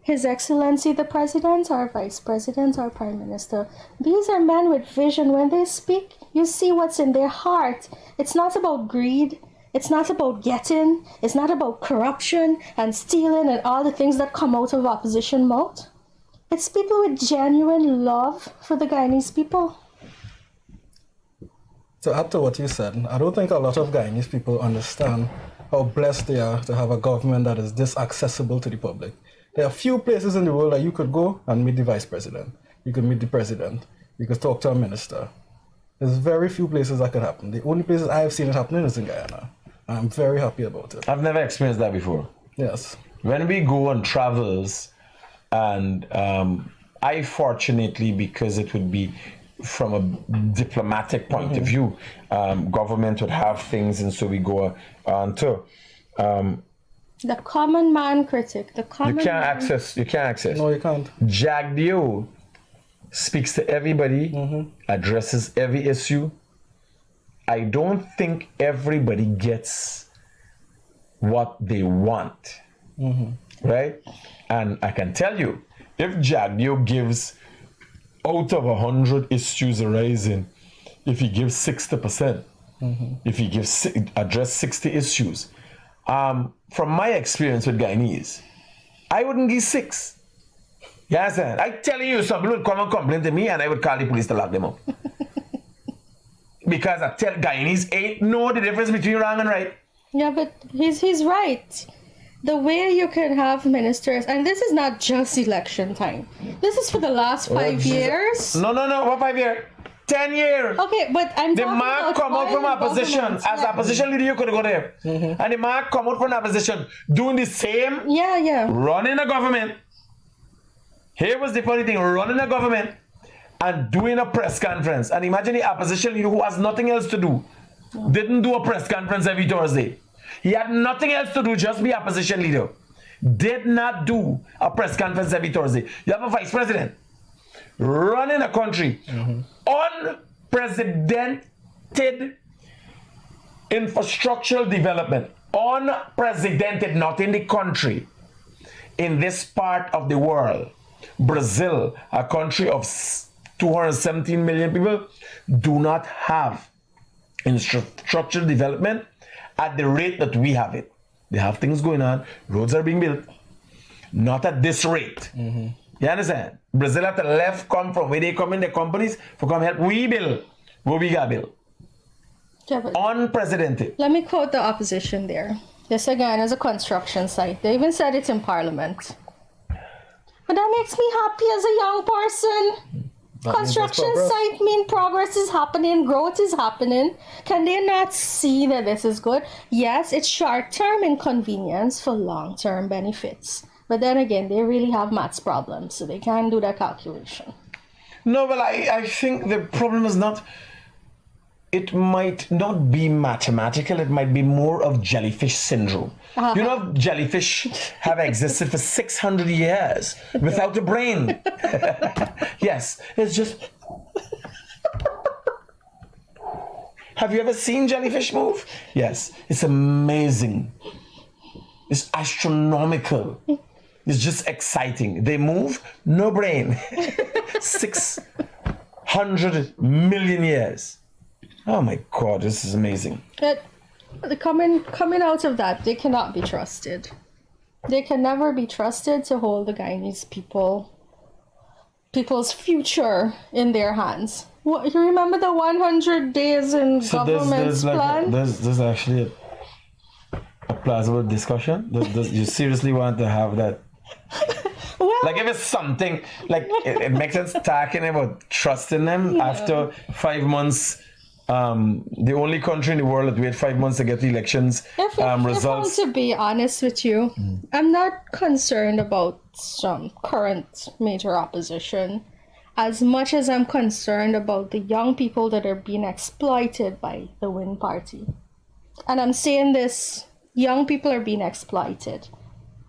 His Excellency the President, our Vice President, our Prime Minister, these are men with vision. When they speak, you see what's in their heart. It's not about greed. It's not about getting. It's not about corruption and stealing and all the things that come out of opposition mouth. It's people with genuine love for the Guyanese people. To add to what you said, I don't think a lot of Guyanese people understand how blessed they are to have a government that is this accessible to the public. There are few places in the world that you could go and meet the vice president. You could meet the president. You could talk to a minister. There's very few places that could happen. The only places I have seen it happening is in Guyana. I'm very happy about it. I've never experienced that before. Yes. When we go on travels, and I fortunately, because it would be from a diplomatic point of view, government would have things, and so we go on tour. The common man critic. The common You can't man. access. You can't access. No, you can't. Jack Dio speaks to everybody, addresses every issue. I don't think everybody gets what they want, right? And I can tell you, if Jack Dio gives out of 100 issues arising, if he gives 60%, if he gives address 60 issues, from my experience with Guyanese, I wouldn't give 6. You understand? I tell you, some people would come and complain to me, and I would call the police to lock them up. Because I tell Guyanese ain't know the difference between wrong and right. Yeah, but he's right. The way you can have ministers, and this is not just election time. This is for the last 5 years. No, what 5 years? 10 years. Okay, but I'm The talking man about come out from while opposition. government- As opposition leader, you could go there. And the man come out from opposition doing the same, Yeah. running a government. Here was the funny thing, running a government and doing a press conference. And imagine the opposition leader who has nothing else to do, didn't do a press conference every Thursday. He had nothing else to do, just be opposition leader. Did not do a press conference every Thursday. You have a vice president running a country, unprecedented infrastructural development, unprecedented, not in the country, in this part of the world. Brazil, a country of 217 million people, do not have infrastructural development at the rate that we have it. They have things going on, roads are being built, not at this rate. You understand? Brazil at the left come from where they come in, the companies for come help we build what we got built. Yeah, but Unprecedented. let me quote the opposition there. This again is a construction site. They even said it's in Parliament. But that makes me happy as a young person. That means there's Construction progress. site mean progress is happening, growth is happening. Can they not see that this is good? Yes, it's short-term inconvenience for long-term benefits. But then again, they really have maths problems, so they can't do that calculation. No, well, I think the problem is not, it might not be mathematical, it might be more of jellyfish syndrome. You know, jellyfish have existed for 600 years without a brain. Yes, it's just... Have you ever seen jellyfish move? Yes, it's amazing. It's astronomical. It's just exciting. They move, no brain. 600 million years. Oh my God, this is amazing. But coming out of that, they cannot be trusted. They can never be trusted to hold the Guyanese people's future in their hands. What, you remember the 100 days in government's plan? There's actually a plausible discussion. You seriously want to have that? Well, Like if it's something, like it makes sense talking about trusting them after 5 months. The only country in the world that wait 5 months to get the elections if results. I'm to be honest with you, I'm not concerned about some current major opposition as much as I'm concerned about the young people that are being exploited by the Win Party. And I'm saying this, young people are being exploited.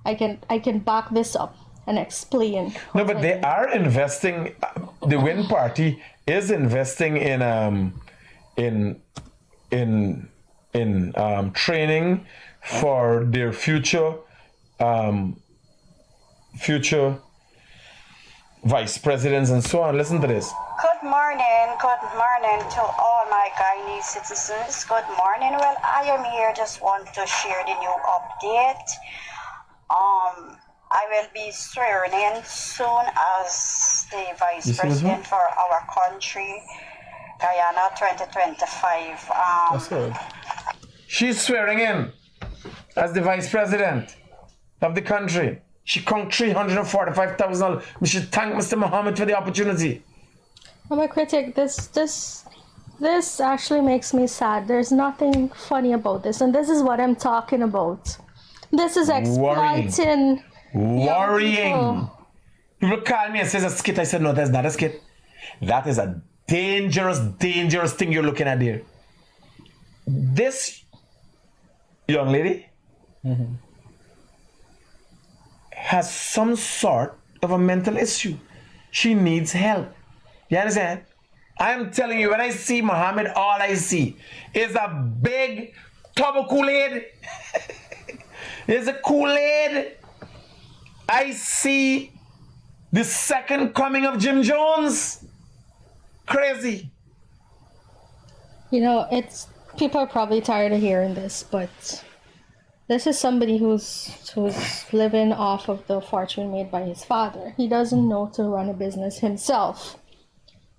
I can back this up and explain. No, but they are investing. The Win Party is investing in training for their future future vice presidents and so on. Listen to this. Good morning to all my Guyanese citizens. Good morning. Well, I am here, just want to share the new update. I will be swearing in soon as the vice president for our country, Guyana 2025. That's good. She's swearing in as the vice president of the country. She conked $345,000. We should thank Mr. Mohamed for the opportunity. I'm a critic. This actually makes me sad. There's nothing funny about this, and this is what I'm talking about. This is exploiting. Worrying. People call me and says a skit. I said, no, that's not a skit. That is a dangerous, dangerous thing you're looking at there. This young lady has some sort of a mental issue. She needs help. You understand? I'm telling you, when I see Mohamed, all I see is a big tub of Kool-Aid. There's a Kool-Aid. I see the second coming of Jim Jones. Crazy. You know, it's people are probably tired of hearing this, but this is somebody who's living off of the fortune made by his father. He doesn't know to run a business himself.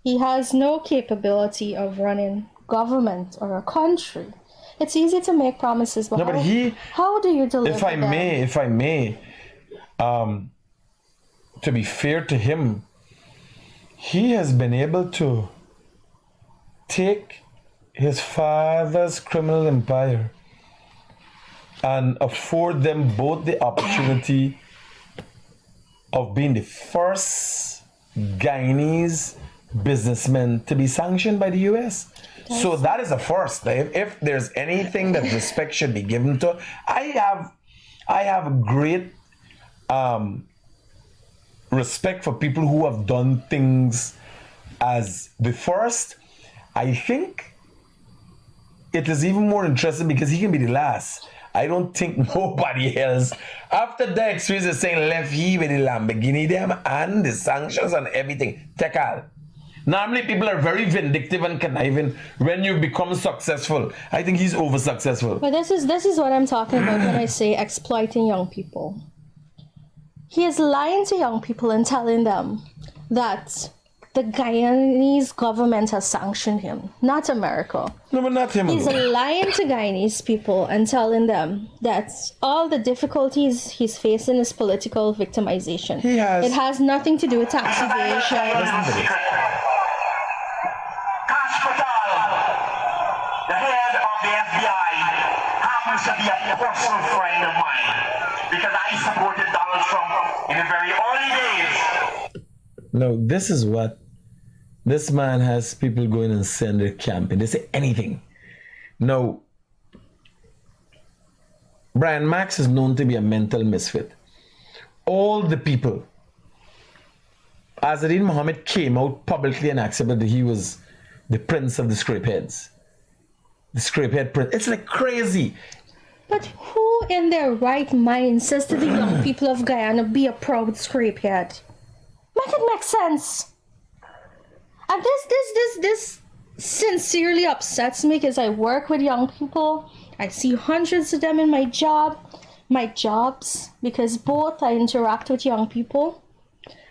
He has no capability of running government or a country. It's easy to make promises, but, how do you deliver If I may, to be fair to him, he has been able to take his father's criminal empire and afford them both the opportunity of being the first Guyanese businessmen to be sanctioned by the US. So that is a first. If there's anything that respect should be given to, I have great respect for people who have done things as the first. I think it is even more interesting because he can be the last. I don't think nobody else, after the experience is saying left he with the Lamborghini them and the sanctions and everything, take all. Normally people are very vindictive and conniving when you become successful. I think he's over successful. But this is what I'm talking about when I say exploiting young people. He is lying to young people and telling them that the Guyanese government has sanctioned him, not America. No, but not him. He's lying to Guyanese people and telling them that all the difficulties he's facing is political victimization. It has nothing to do with tax evasion. The head of the FBI happens to be a personal friend of mine because I supported Donald Trump in the very early days. No, this is what this man has people going and send their camping. They say anything. No. Brian Max is known to be a mental misfit. All the people, Azadin Mohammed came out publicly and accepted that he was the prince of the scrapeheads. The scrapehead prince. It's like crazy. But who in their right mind says to the young people of Guyana, be a proud scrapehead? Make it make sense. And this sincerely upsets me because I work with young people. I see hundreds of them in my jobs, because both I interact with young people.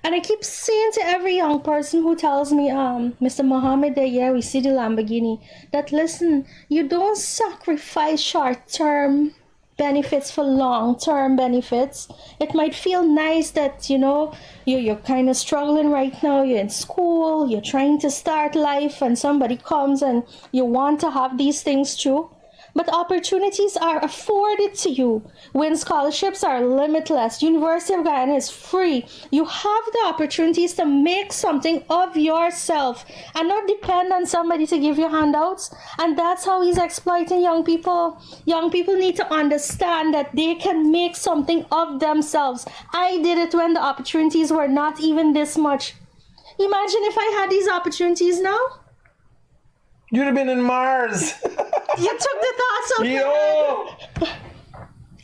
And I keep saying to every young person who tells me, Mr. Mohamed, yeah, we see the Lamborghini, that listen, you don't sacrifice short-term benefits for long-term benefits. It might feel nice that, you know, you're kind of struggling right now, you're in school, you're trying to start life, and somebody comes and you want to have these things too. But opportunities are afforded to you when scholarships are limitless. University of Guyana is free. You have the opportunities to make something of yourself and not depend on somebody to give you handouts. And that's how he's exploiting young people. Young people need to understand that they can make something of themselves. I did it when the opportunities were not even this much. Imagine if I had these opportunities now. You'd have been in Mars. You took the thoughts of Yo!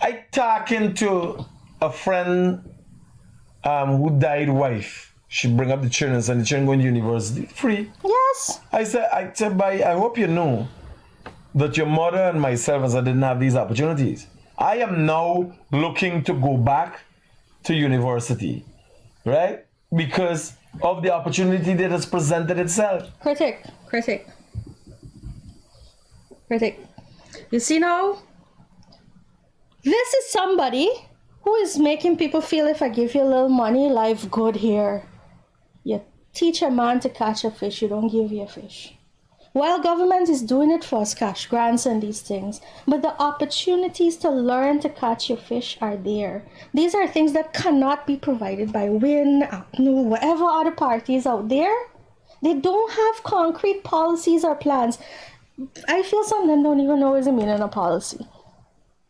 I talking to a friend who died wife, she bring up the children and the children going to university free. Yes. I said, I hope you know that your mother and myself as I didn't have these opportunities. I am now looking to go back to university, right? Because of the opportunity that has presented itself. Critic. You see now? This is somebody who is making people feel if I give you a little money, life good here. You teach a man to catch a fish, you don't give you a fish. While government is doing it for us, cash grants and these things, but the opportunities to learn to catch your fish are there. These are things that cannot be provided by WIN, whatever other parties out there. They don't have concrete policies or plans. I feel some of them don't even know what's the meaning of policy.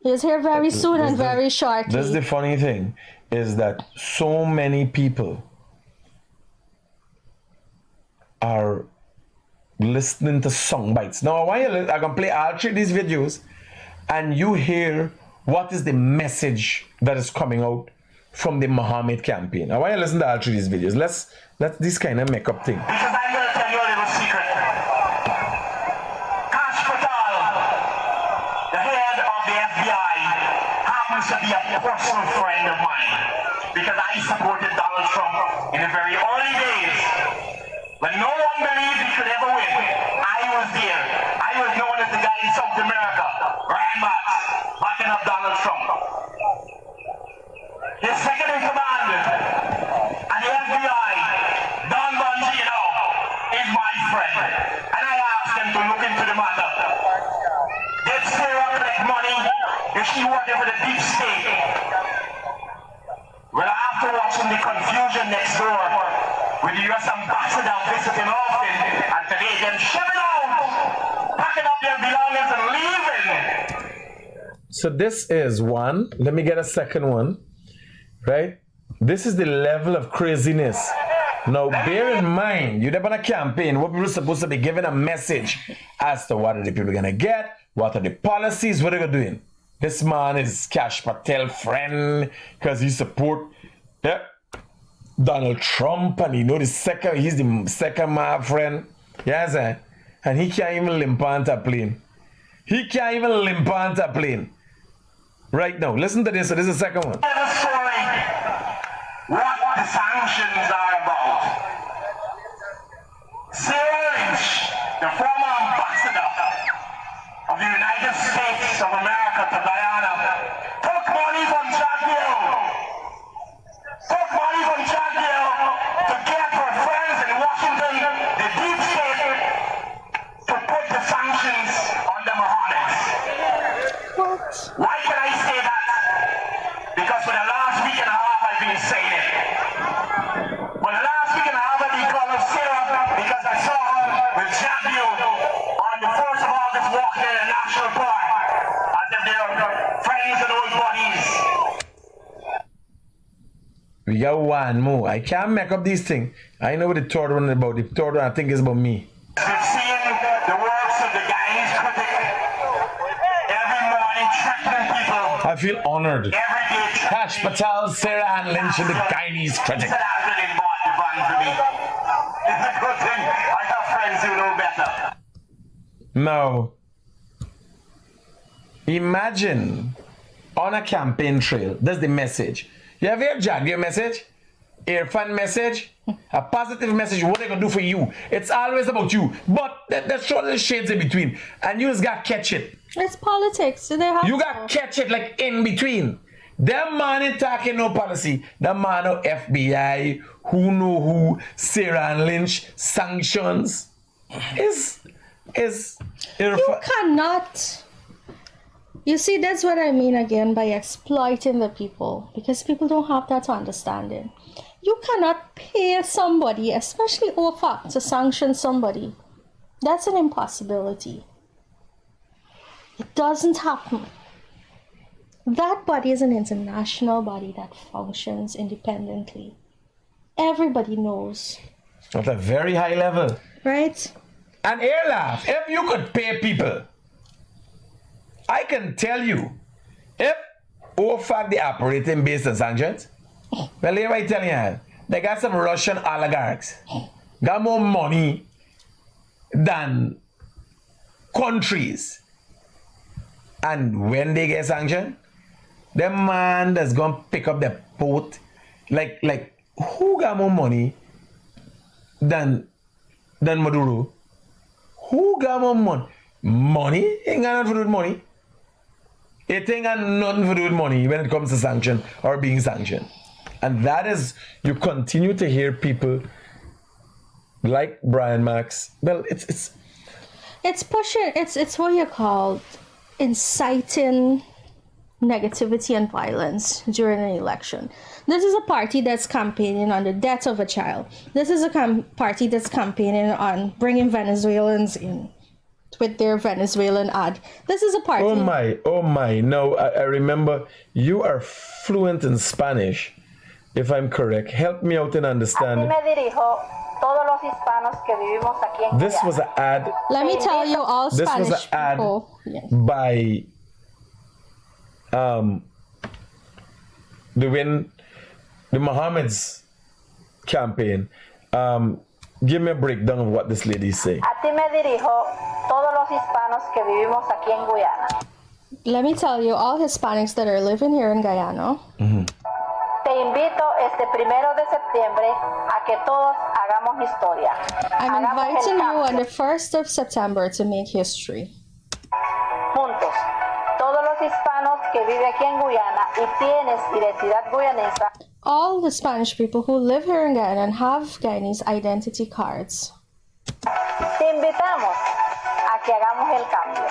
It's here very soon and very shortly. That's the funny thing, is that so many people are listening to song bites. Now, I can play all three of these videos and you hear what is the message that is coming out from the Mohamed campaign. I want you to listen to all three of these videos. Let's this kind of make up thing. Because I'm going to tell you a little secret. Kash Patel, the head of the FBI, happens to be a personal friend of mine. Because I supported Donald Trump in the very early days. When no one believed he could ever win, I was there. I was known as the guy in South America, Ryan Max, backing up Donald Trump. His second in command at the FBI, Don Bongino, is my friend. And I asked him to look into the matter. Did Sarah collect money? Is she working for the deep state? Well, after watching the confusion next door, with the U.S. ambassador visiting often, and today them shipping out, packing up their belongings and leaving. So this is one. Let me get a second one. Right? This is the level of craziness. Now, bear in mind, you're on a campaign where people are supposed to be giving a message as to what are the people going to get, what are the policies, what are they doing. This man is Kash Patel friend because he support Donald Trump, and he's the second my friend. Yes, and he can't even limp onto a plane. Right now, listen to this. So this is the second one. The story, what the sanctions are about. Sarah Lynch, the former ambassador of the United States of America to Guyana, took money from Chadwill to get her friends in Washington, the deep state, to put the sanctions on the Mohammeds. What? Why can I say that? Because for the last week and a half I've been saying it. For the last week and a half I've been calling Sarah because I saw her with Chadwill on the 1st of August walking in a national park as if they were friends and old buddies. We got one more. I can't make up these things. I know what the third one is about. The third one I think is about me. We've seen the works of the Guyanese critic every morning threatening people. I feel honored. Every day Kash Patel, Sarah Ann Lynch, and the Guyanese critic. That really bought the band for me. It's a good thing I have friends who know better. Now, imagine on a campaign trail, that's the message. You ever hear Jagger message? Irfan message? A positive message, what they gonna do for you? It's always about you. But there's short little shades in between. And you just gotta catch it. It's politics. So they have You gotta catch it like in between. Them man ain't talking no policy. Them man no FBI, who know who, Sarah and Lynch, sanctions. Is You cannot. You see, that's what I mean again by exploiting the people, because people don't have that understanding. You cannot pay somebody, especially OFAC, to sanction somebody. That's an impossibility. It doesn't happen. That body is an international body that functions independently. Everybody knows. at a very high level. Right? And air laugh, if you could pay people, I can tell you, if OFAC the operating based on sanctions, Well, here I tell you, they got some Russian oligarchs. Got more money than countries. And when they get sanctioned, the man that's gonna pick up the boat, like who got more money than Maduro? Who got more money? Money ain't got nothing to do with money. It ain't got nothing to do with money when it comes to sanction or being sanctioned. And that is, you continue to hear people like Brian Max. Well, it's pushing. It's what you call inciting negativity and violence during an election. This is a party that's campaigning on the death of a child. This is a party that's campaigning on bringing Venezuelans in with their Venezuelan ad. This is a party. Oh my. No, I remember you are fluent in Spanish, if I'm correct. Help me out in understanding. This was an ad. Let me tell you, all This Spanish was an ad people. Yes. by the Mohamed's campaign. Give me a breakdown of what this lady is saying. Let me tell you, all Hispanics that are living here in Guyana. Te invito este 1 de septiembre a que todos hagamos historia. I'm Hagamos el inviting you cambio on the 1st of September to make history. juntos. Todos los hispanos que viven aquí en Guyana y tienes identidad guyanesa. All the Spanish people who live here in Guyana and have Guyanese identity cards. Te invitamos a que hagamos el cambio.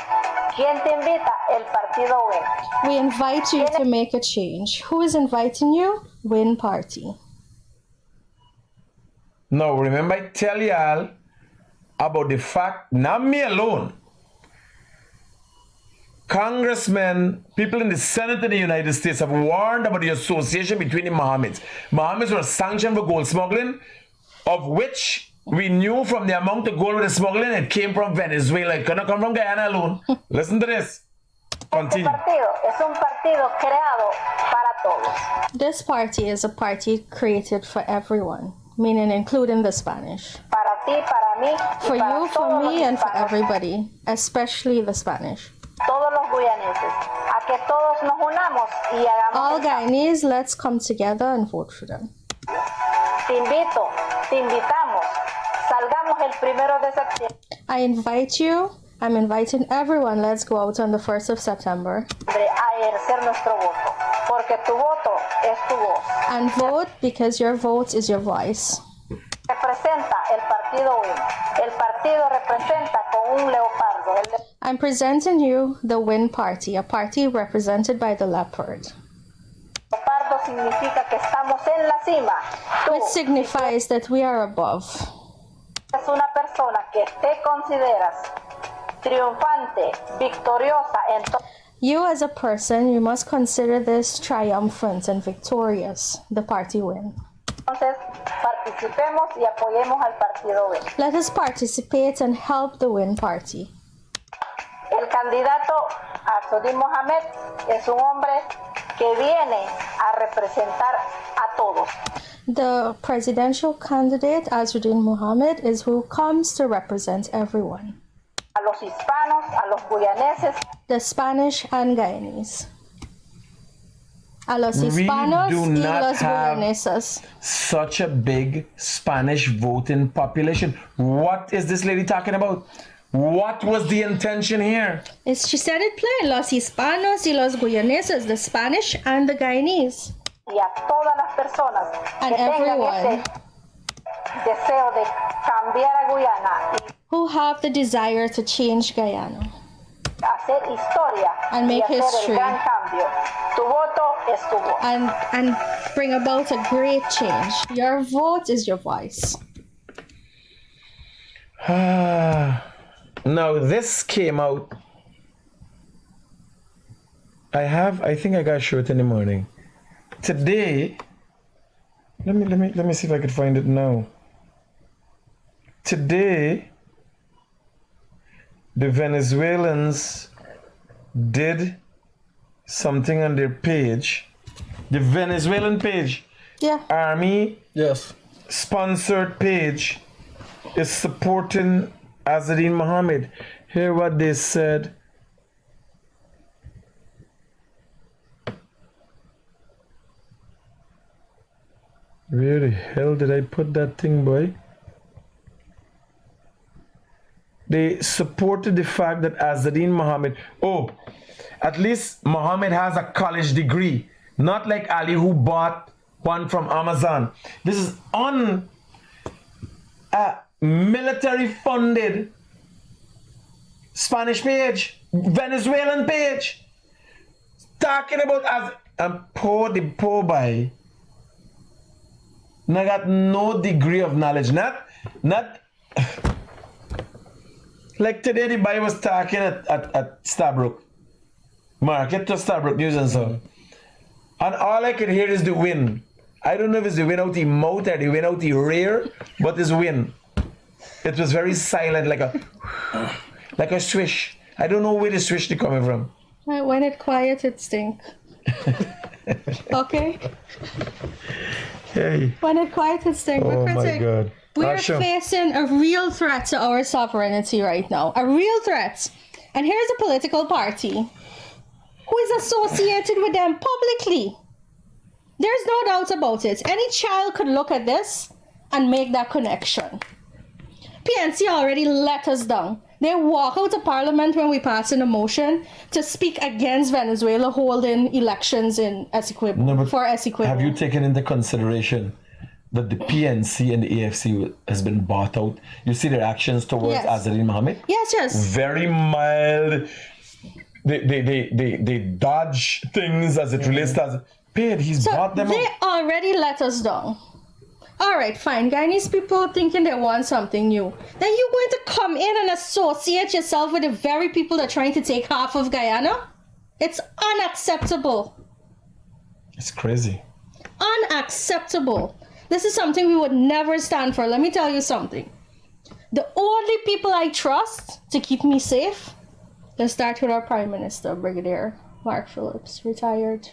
¿Quién te invita? El partido WIN. We invite you to make a change. Who is inviting you? WIN Party. No, remember I tell y'all about the fact, not me alone, congressmen, people in the Senate of the United States have warned about the association between the Mohammeds. Mohammeds were sanctioned for gold smuggling, of which we knew from the amount of gold with the smuggling, it came from Venezuela. It couldn't come from Guyana alone. Listen to this. Continue. Este partido es un partido creado para todos. This party is a party created for everyone, meaning including the Spanish. Para ti, para mí, For y para you, for todos me, los and for hispanos, everybody, especially the Spanish. todos los guyaneses, a que todos nos unamos y hagamos All el cambio. Guyanese, let's come together and vote for them. Te invito, te invitamos, salgamos el 1 de septiembre I invite you, I'm inviting everyone, let's go out on the 1st of September a ejercer nuestro voto, porque tu voto es tu voz. and vote because your vote is your voice. Representa el partido WIN. El partido representa con un leopardo. El I'm presenting you the WIN Party, a party represented by the leopard, leopardo significa que estamos en la cima. Tú which signifies that we are above. eres una persona que te consideras triunfante, victoriosa en todo. You as a person, you must consider this triumphant and victorious, the party WIN. Entonces, participemos y apoyemos al partido WIN. Let us participate and help the WIN Party. El candidato Asodin Mohamed es un hombre que viene a representar a todos. The presidential candidate, Azruddin Mohamed, is who comes to represent everyone. A los hispanos, a los guyaneses, The Spanish and Guyanese. A los We hispanos do y not los have guyaneses. such a big Spanish voting population. What is this lady talking about? What was the intention here? She said it plain, los hispanos y los guyaneses, the Spanish and the Guyanese. y a todas las personas And que tengan everyone. ese deseo de cambiar a Guyana y Who have the desire to change Guyana. hacer historia And make y hacer history. el gran cambio. Tu voto es tu voz. And bring about a great change. Your vote is your voice. Now this came out. I think I got to show it in the morning. Today, let me see if I can find it now. Today, the Venezuelans did something on their page. The Venezuelan page Yeah. Army Yes. sponsored page is supporting Azzedine Mohamed. Hear what they said. Where the hell did I put that thing, boy? They supported the fact that Azzedine Mohamed, at least Mohamed has a college degree, not like Ali who bought one from Amazon. This is on a military funded Spanish page, Venezuelan page, talking about the poor by. And I got no degree of knowledge, not like today the boy was talking at Stabrook Market to Stabrook News and so. And all I could hear is the wind. I don't know if it's the wind out the mouth or the wind out the rear, but it's wind. It was very silent, like a swish. I don't know where the swish is coming from. When it quiet, it stink. Okay? Hey. When it quiet, it stink. Oh my God. We're facing a real threat to our sovereignty right now. A real threat. And here's a political party who is associated with them publicly. There's no doubt about it. Any child could look at this and make that connection. PNC already let us down. They walk out of parliament when we pass a motion to speak against Venezuela holding elections in Essequibo, for Essequibo. Have you taken into consideration that the PNC and the AFC has been bought out? You see their actions towards Azzedine Mohamed? Yes. Very mild. They dodge things as it relates to he's bought them they out. already let us down. All right, fine. Guyanese people thinking they want something new. Then you're going to come in and associate yourself with the very people that are trying to take half of Guyana? It's unacceptable. It's crazy. Unacceptable. This is something we would never stand for. Let me tell you something. The only people I trust to keep me safe, let's start with our Prime Minister, Brigadier Mark Phillips, retired.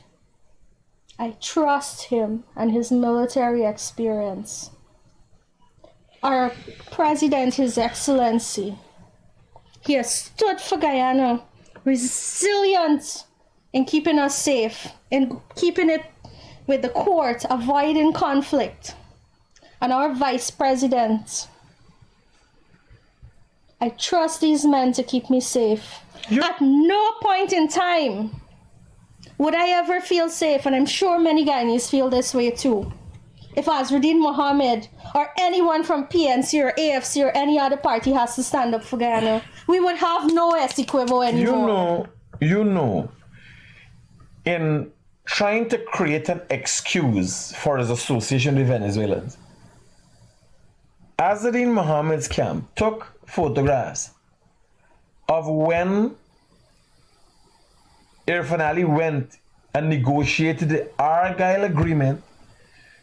I trust him and his military experience. Our President, His Excellency, he has stood for Guyana, resilient in keeping us safe, in keeping it with the court, avoiding conflict. And our Vice President, I trust these men to keep me safe. At no point in time would I ever feel safe, and I'm sure many Guyanese feel this way too, if Azzedine Mohamed or anyone from PNC or AFC or any other party has to stand up for Guyana. We would have no Essequibo anymore. You know, in trying to create an excuse for his association with Venezuelans, Azzedine Mohamed's camp took photographs of when Irfan Ali went and negotiated the Argyle Agreement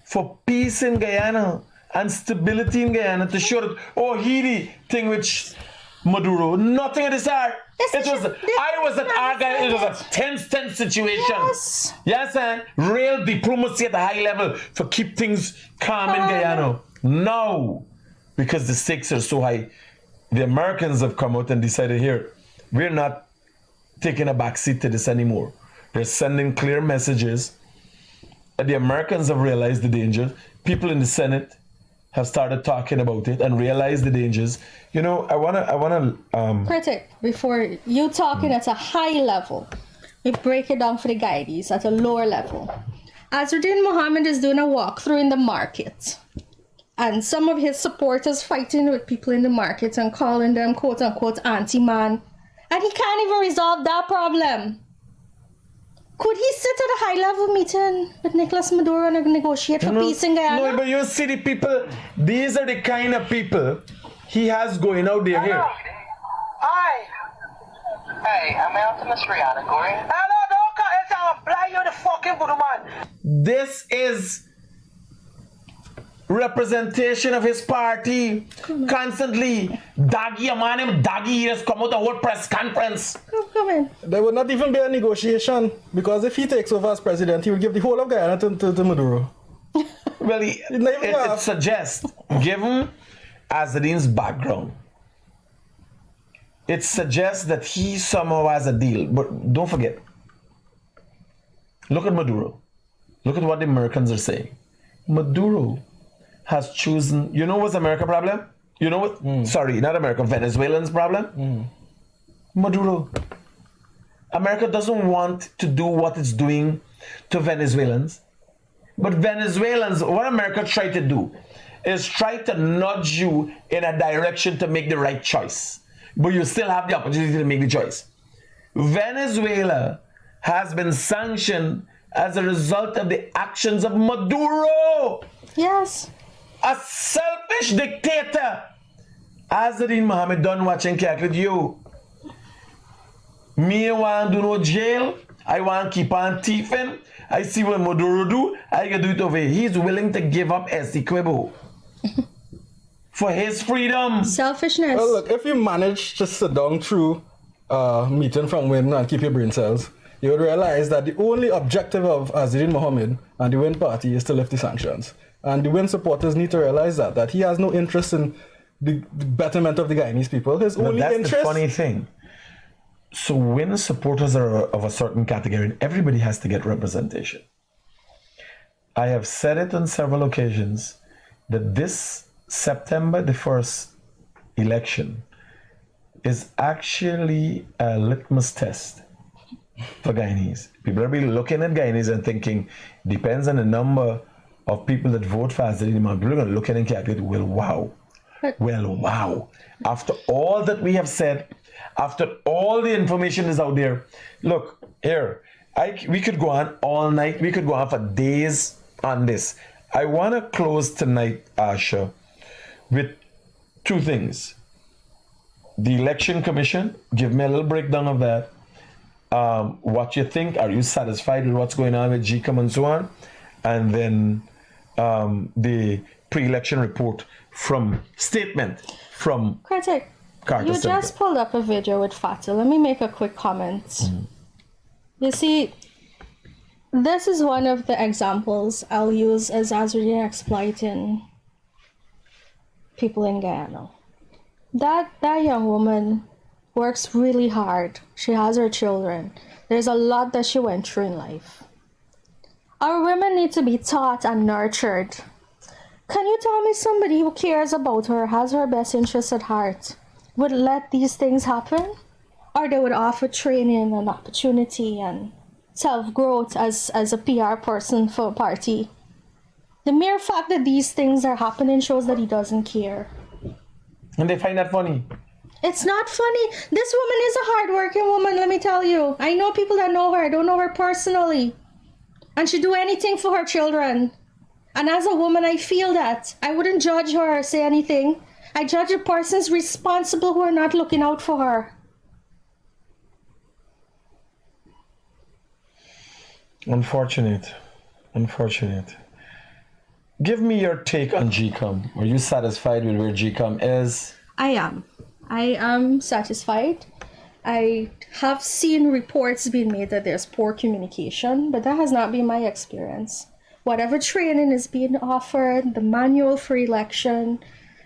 for peace in Guyana and stability in Guyana to show that, he the thing which Maduro, nothing of this art. I was at Argyle, it was a tense situation. Yes, and real diplomacy at a high level for keep things calm in Guyana. Now, because the stakes are so high, the Americans have come out and decided here, we're not taking a backseat to this anymore. They're sending clear messages. And the Americans have realized the dangers. People in the Senate have started talking about it and realized the dangers. You know, I wanna Critic, before you talking at a high level, we break it down for the Guyanese at a lower level. Azzedine Mohamed is doing a walkthrough in the market. And some of his supporters fighting with people in the market and calling them quote unquote anti-man. And he can't even resolve that problem. Could he sit at a high-level meeting with Nicolas Maduro and negotiate for peace in Guyana? No, but you see the people, these are the kind of people he has going out there here. Hi. Hey, I'm out to Miss Rihanna, Corey. Hello, don't cut it out. Blind you the fucking voodoo man. This is representation of his party constantly. Daggy, a man named Daggy, he just come out the whole press conference. Come in. There would not even be a negotiation because if he takes over as president, he will give the whole of Guyana to Maduro. Well, never it have. suggests, given Azzeddine's background, it suggests that he somehow has a deal. But don't forget, look at Maduro. Look at what the Americans are saying. Maduro has chosen, you know what's America's problem? You know what? Sorry, not America, Venezuelans' problem? Maduro. America doesn't want to do what it's doing to Venezuelans. But Venezuelans, what America tried to do is try to nudge you in a direction to make the right choice. But you still have the opportunity to make the choice. Venezuela has been sanctioned as a result of the actions of Maduro. Yes. A selfish dictator. Azzedine Mohamed done watching calculate you. Me want to do no jail. I want to keep on thieving. I see what Maduro do. I can do it over here. He's willing to give up Essequibo for his freedom. Selfishness. Well, look, if you manage to sit down through meeting from Win and keep your brain cells, you would realize that the only objective of Azzedine Mohamed and the Win party is to lift the sanctions. And the Win supporters need to realize that he has no interest in the betterment of the Guyanese people. His But only that's interest. the funny thing. So when supporters are of a certain category, everybody has to get representation. I have said it on several occasions that this September the 1st election is actually a litmus test for Guyanese. People are really looking at Guyanese and thinking, depends on the number of people that vote for Azzedine Mohamed. People are going to look at it and calculate, well, wow. Well, wow. After all that we have said, after all the information is out there, look, here, we could go on all night. We could go on for days on this. I want to close tonight, Asha, with two things. The Election Commission, give me a little breakdown of that. What you think, are you satisfied with what's going on with GCOM and so on? And then the pre-election report statement from Critic, Carter you Center. just pulled up a video with Fatah. Let me make a quick comment. You see, this is one of the examples I'll use as Azzedine exploiting people in Guyana. That young woman works really hard. She has her children. There's a lot that she went through in life. Our women need to be taught and nurtured. Can you tell me somebody who cares about her, has her best interests at heart, would let these things happen? Or they would offer training and opportunity and self-growth as a PR person for a party? The mere fact that these things are happening shows that he doesn't care. And they find that funny. It's not funny. This woman is a hardworking woman, let me tell you. I know people that know her. I don't know her personally. And she'd do anything for her children. And as a woman, I feel that. I wouldn't judge her or say anything. I judge the persons responsible who are not looking out for her. Unfortunate. Give me your take on GCOM. Are you satisfied with where GCOM is? I am satisfied. I have seen reports being made that there's poor communication, but that has not been my experience. Whatever training is being offered, the manual for election,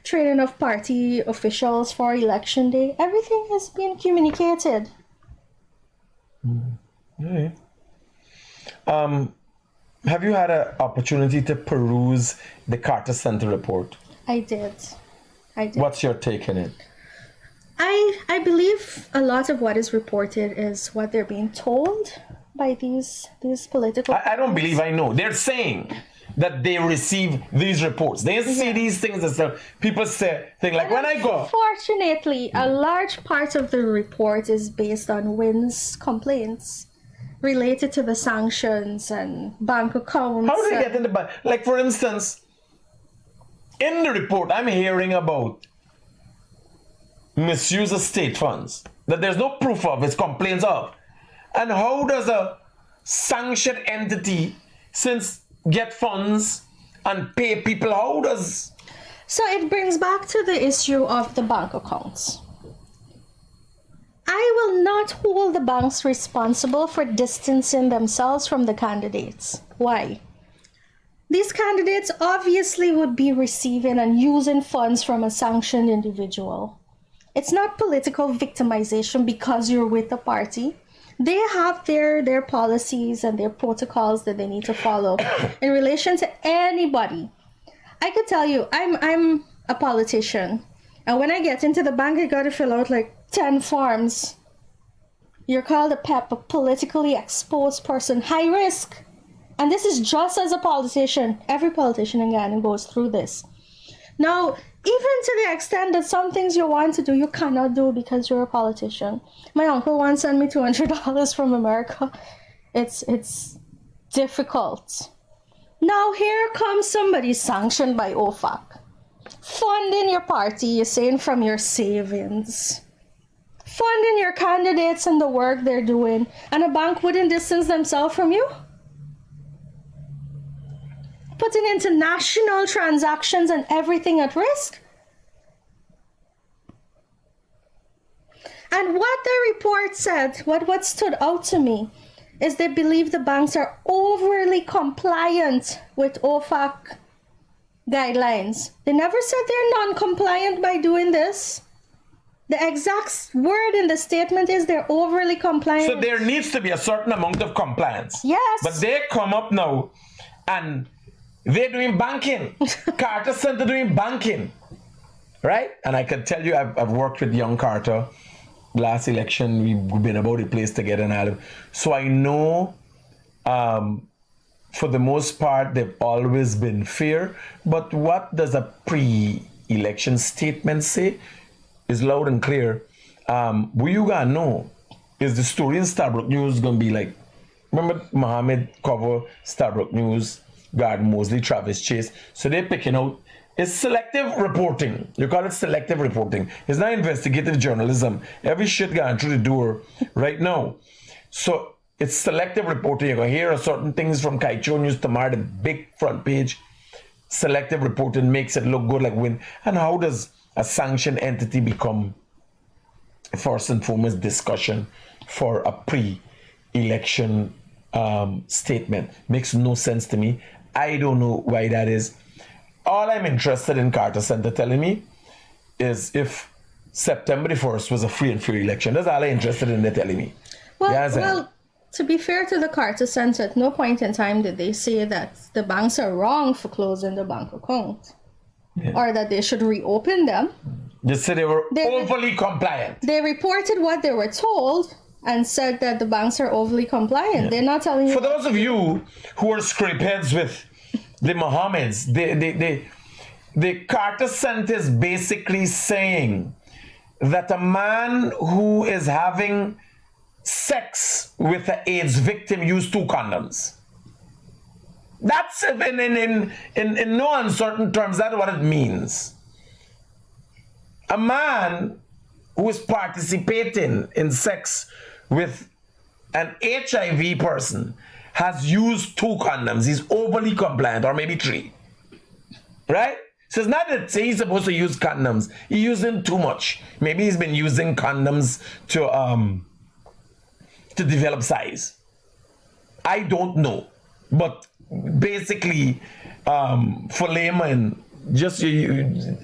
training of party officials for election day, everything is being communicated. Okay. Have you had an opportunity to peruse the Carter Center report? I did. What's your take on it? I believe a lot of what is reported is what they're being told by these political... I don't believe I know. They're saying that they receive these reports. They see these things as people say things like, when I go... Fortunately, a large part of the report is based on Wynn's complaints related to the sanctions and bank accounts. How do they get in the bank? Like, for instance, in the report, I'm hearing about misuse of state funds that there's no proof of, it's complaints of. And how does a sanctioned entity get funds and pay people? How does... So it brings back to the issue of the bank accounts. I will not hold the banks responsible for distancing themselves from the candidates. Why? these candidates obviously would be receiving and using funds from a sanctioned individual. It's not political victimization because you're with the party. They have their policies and their protocols that they need to follow in relation to anybody. I could tell you, I'm a politician, and when I get into the bank, I gotta fill out like 10 forms. You're called a PEP, a politically exposed person, high risk. And this is just as a politician. Every politician in Ghana goes through this. Now, even to the extent that some things you want to do, you cannot do because you're a politician. My uncle once sent me $200 from America. It's difficult. Now here comes somebody sanctioned by OFAC. Funding your party, you're saying from your savings. Funding your candidates and the work they're doing. And a bank wouldn't distance themselves from you? Putting international transactions and everything at risk? And what the report said, what stood out to me, is they believe the banks are overly compliant with OFAC guidelines. They never said they're non-compliant by doing this. The exact word in the statement is they're overly compliant. So there needs to be a certain amount of compliance. Yes. But they come up now and they're doing banking. Carter Center doing banking. Right? And I can tell you, I've worked with young Carter. Last election, we've been about the place together and all. So I know, for the most part, they've always been fair. But what does a pre-election statement say is loud and clear. What you gotta know is the story in Starbrook News gonna be like, remember Mohamed cover Starbrook News, Garden Mosley, Travis Chase. So they're picking out. It's selective reporting. You call it selective reporting. It's not investigative journalism. Every shit going through the door right now. So it's selective reporting. You're going to hear certain things from Kaicho News tomorrow, the big front page. Selective reporting makes it look good like win. And how does a sanctioned entity become first and foremost discussion for a pre-election statement? Makes no sense to me. I don't know why that is. All I'm interested in Carter Center telling me is if September the 1st was a free and fair election. That's all I'm interested in. They're telling me. Well, to be fair to the Carter Center, at no point in time did they say that the banks are wrong for closing the bank account, or that they should reopen them. They said they were overly compliant. They reported what they were told and said that the banks are overly compliant. They're not telling you. For those of you who are scrape heads with the Mohammeds, the Carter Center is basically saying that a man who is having sex with an AIDS victim used 2 condoms. That's in no uncertain terms, that's what it means. A man who is participating in sex with an HIV person has used 2 condoms. He's overly compliant, or maybe 3. Right? So it's not that he's supposed to use condoms. He's using too much. Maybe he's been using condoms to develop size. I don't know. But basically, for layman, just the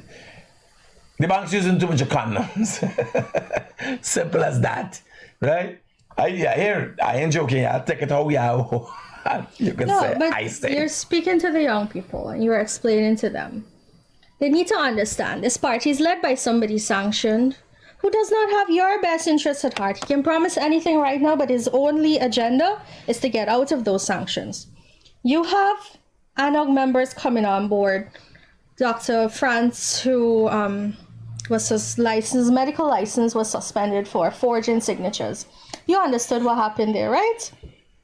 bank's using too much condoms. Simple as that. Right? I ain't joking. I'll take it how you can say. But I say. You're speaking to the young people and you're explaining to them. They need to understand this party is led by somebody sanctioned who does not have your best interests at heart. He can promise anything right now, but his only agenda is to get out of those sanctions. You have ANOG members coming on board. Dr. France, who was his medical license was suspended for forging signatures. You understood what happened there, right?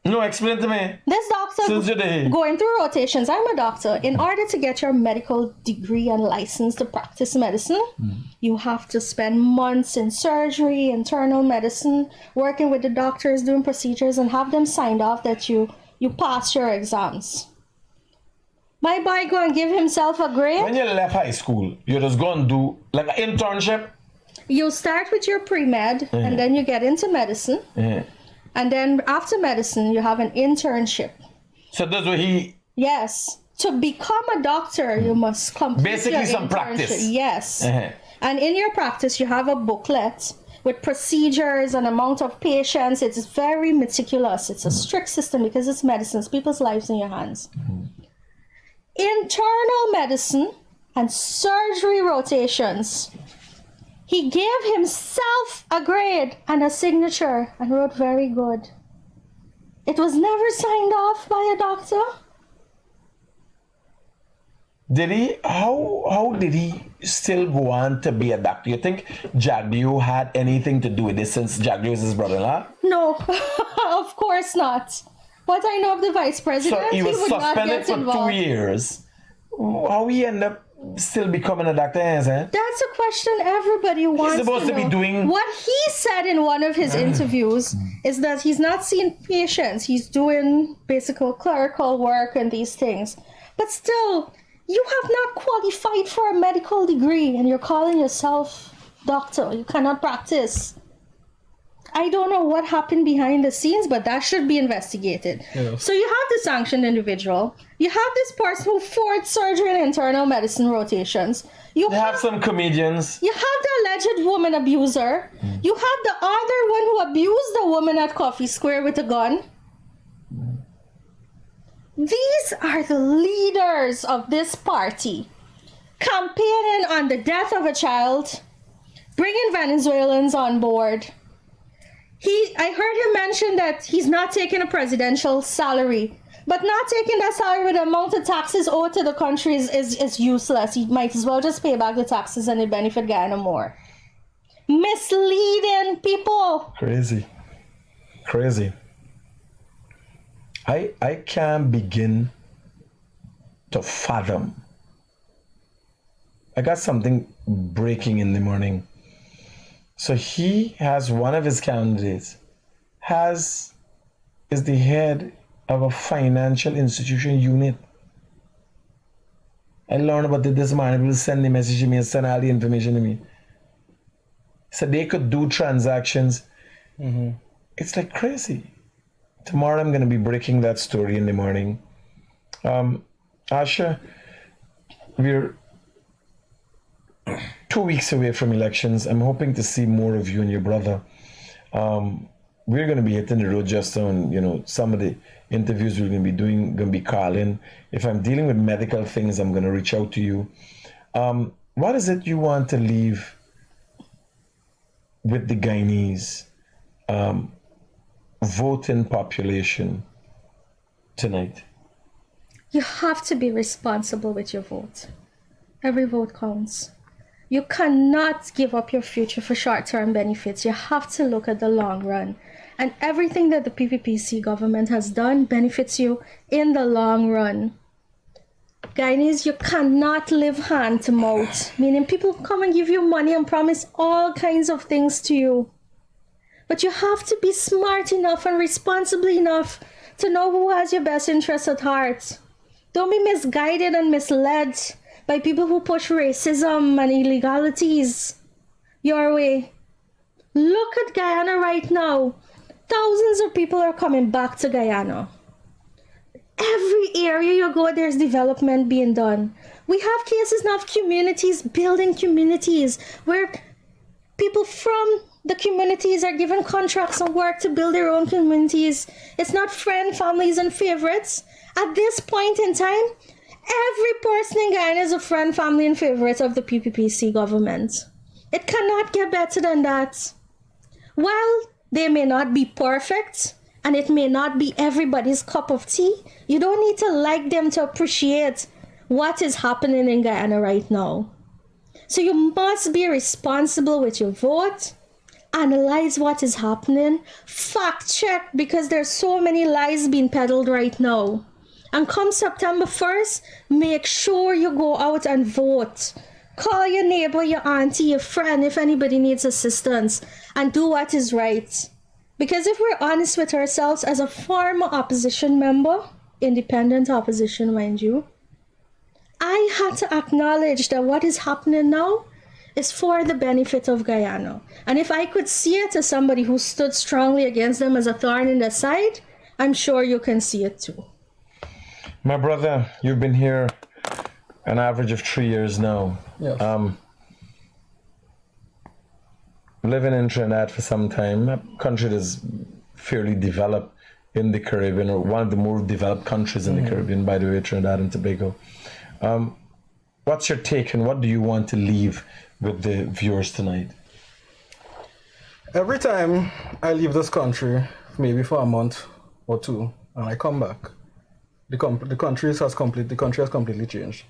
No, explain to me. This doctor going through rotations. I'm a doctor. In order to get your medical degree and license to practice medicine, you have to spend months in surgery, internal medicine, working with the doctors, doing procedures, and have them signed off that you pass your exams. My boy go and give himself a grade. When you left high school, you just go and do like an internship. You start with your pre-med, and then you get into medicine. And then after medicine, you have an internship. So that's what he... Yes. to become a doctor, you must complete Basically your some internship. practice. Yes. Uh-huh. And in your practice, you have a booklet with procedures and amount of patients. It's very meticulous. It's a strict system because it's medicine. It's people's lives in your hands. Internal medicine and surgery rotations. He gave himself a grade and a signature and wrote very good. It was never signed off by a doctor. Did he? How did he still go on to be a doctor? You think Jagdio had anything to do with this since Jagdio is his brother-in-law? No, of course not. What I know of the vice president, So he was would not suspended get for involved. 2 years. How he end up still becoming a doctor? Eh? That's a question everybody wants He's supposed to be know. doing. What he said in one of his interviews is that he's not seeing patients. He's doing basic clerical work and these things. But still, you have not qualified for a medical degree and you're calling yourself doctor. You cannot practice. I don't know what happened behind the scenes, but that should be investigated. Yes. So you have the sanctioned individual. You have this person who forged surgery and internal medicine rotations. You They have some comedians. You have the alleged woman abuser. You have the other one who abused the woman at Coffee Square with a gun. These are the leaders of this party campaigning on the death of a child, bringing Venezuelans on board. I heard him mention that he's not taking a presidential salary, but not taking that salary with the amount of taxes owed to the country is useless. He might as well just pay back the taxes and it benefit Guyana more. Misleading people. Crazy. I can't begin to fathom. I got something breaking in the morning. So he has one of his candidates is the head of a financial institution unit. I learned about it this morning. People send the message to me and send all the information to me. So they could do transactions. It's like crazy. Tomorrow I'm going to be breaking that story in the morning. Asha, we're 2 weeks away from elections. I'm hoping to see more of you and your brother. We're going to be hitting the road just on, some of the interviews we're going to be doing, going to be calling. If I'm dealing with medical things, I'm going to reach out to you. What is it you want to leave with the Guyanese voting population tonight? You have to be responsible with your vote. Every vote counts. You cannot give up your future for short-term benefits. You have to look at the long run. And everything that the PPPC government has done benefits you in the long run. Guyanese, you cannot live hand to mouth, meaning people come and give you money and promise all kinds of things to you. But you have to be smart enough and responsible enough to know who has your best interests at heart. Don't be misguided and misled by people who push racism and illegalities your way. Look at Guyana right now. Thousands of people are coming back to Guyana. Every area you go, there's development being done. We have cases now of communities building communities where people from the communities are given contracts and work to build their own communities. It's not friend, families, and favorites. At this point in time, every person in Guyana is a friend, family, and favorite of the PPPC government. It cannot get better than that. While they may not be perfect, and it may not be everybody's cup of tea, you don't need to like them to appreciate what is happening in Guyana right now. So you must be responsible with your vote, analyze what is happening, fact check, because there's so many lies being peddled right now. And come September 1st, make sure you go out and vote. Call your neighbor, your auntie, your friend if anybody needs assistance, and do what is right. Because if we're honest with ourselves, as a former opposition member, independent opposition, mind you, I had to acknowledge that what is happening now is for the benefit of Guyana. And if I could see it as somebody who stood strongly against them as a thorn in the side, I'm sure you can see it too. My brother, you've been here an average of 3 years now. Yes. Living in Trinidad for some time, a country that's fairly developed in the Caribbean, or one of the more developed countries in the Caribbean, by the way, Trinidad and Tobago. What's your take, and what do you want to leave with the viewers tonight? Every time I leave this country, maybe for a month or two, and I come back, the country has completely changed.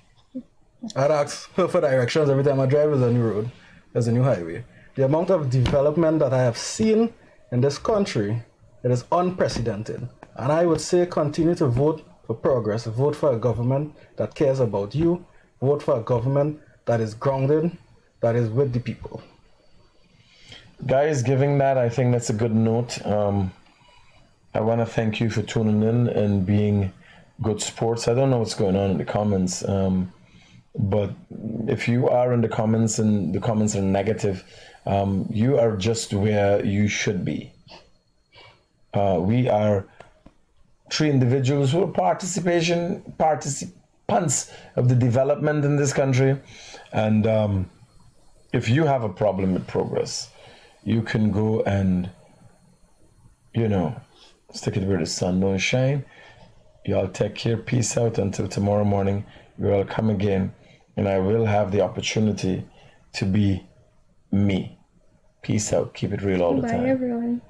I'd ask for directions every time I drive. There's a new road, there's a new highway. The amount of development that I have seen in this country, it is unprecedented. And I would say continue to vote for progress, vote for a government that cares about you, vote for a government that is grounded, that is with the people. Guys, giving that, I think that's a good note. I want to thank you for tuning in and being good sports. I don't know what's going on in the comments, but if you are in the comments and the comments are negative, you are just where you should be. We are three individuals who are participants of the development in this country, and if you have a problem with progress, you can go and, stick it where the sun don't shine. Y'all take care. Peace out until tomorrow morning. We will come again, and I will have the opportunity to be me. Peace out. Keep it real all the time. Bye, everyone.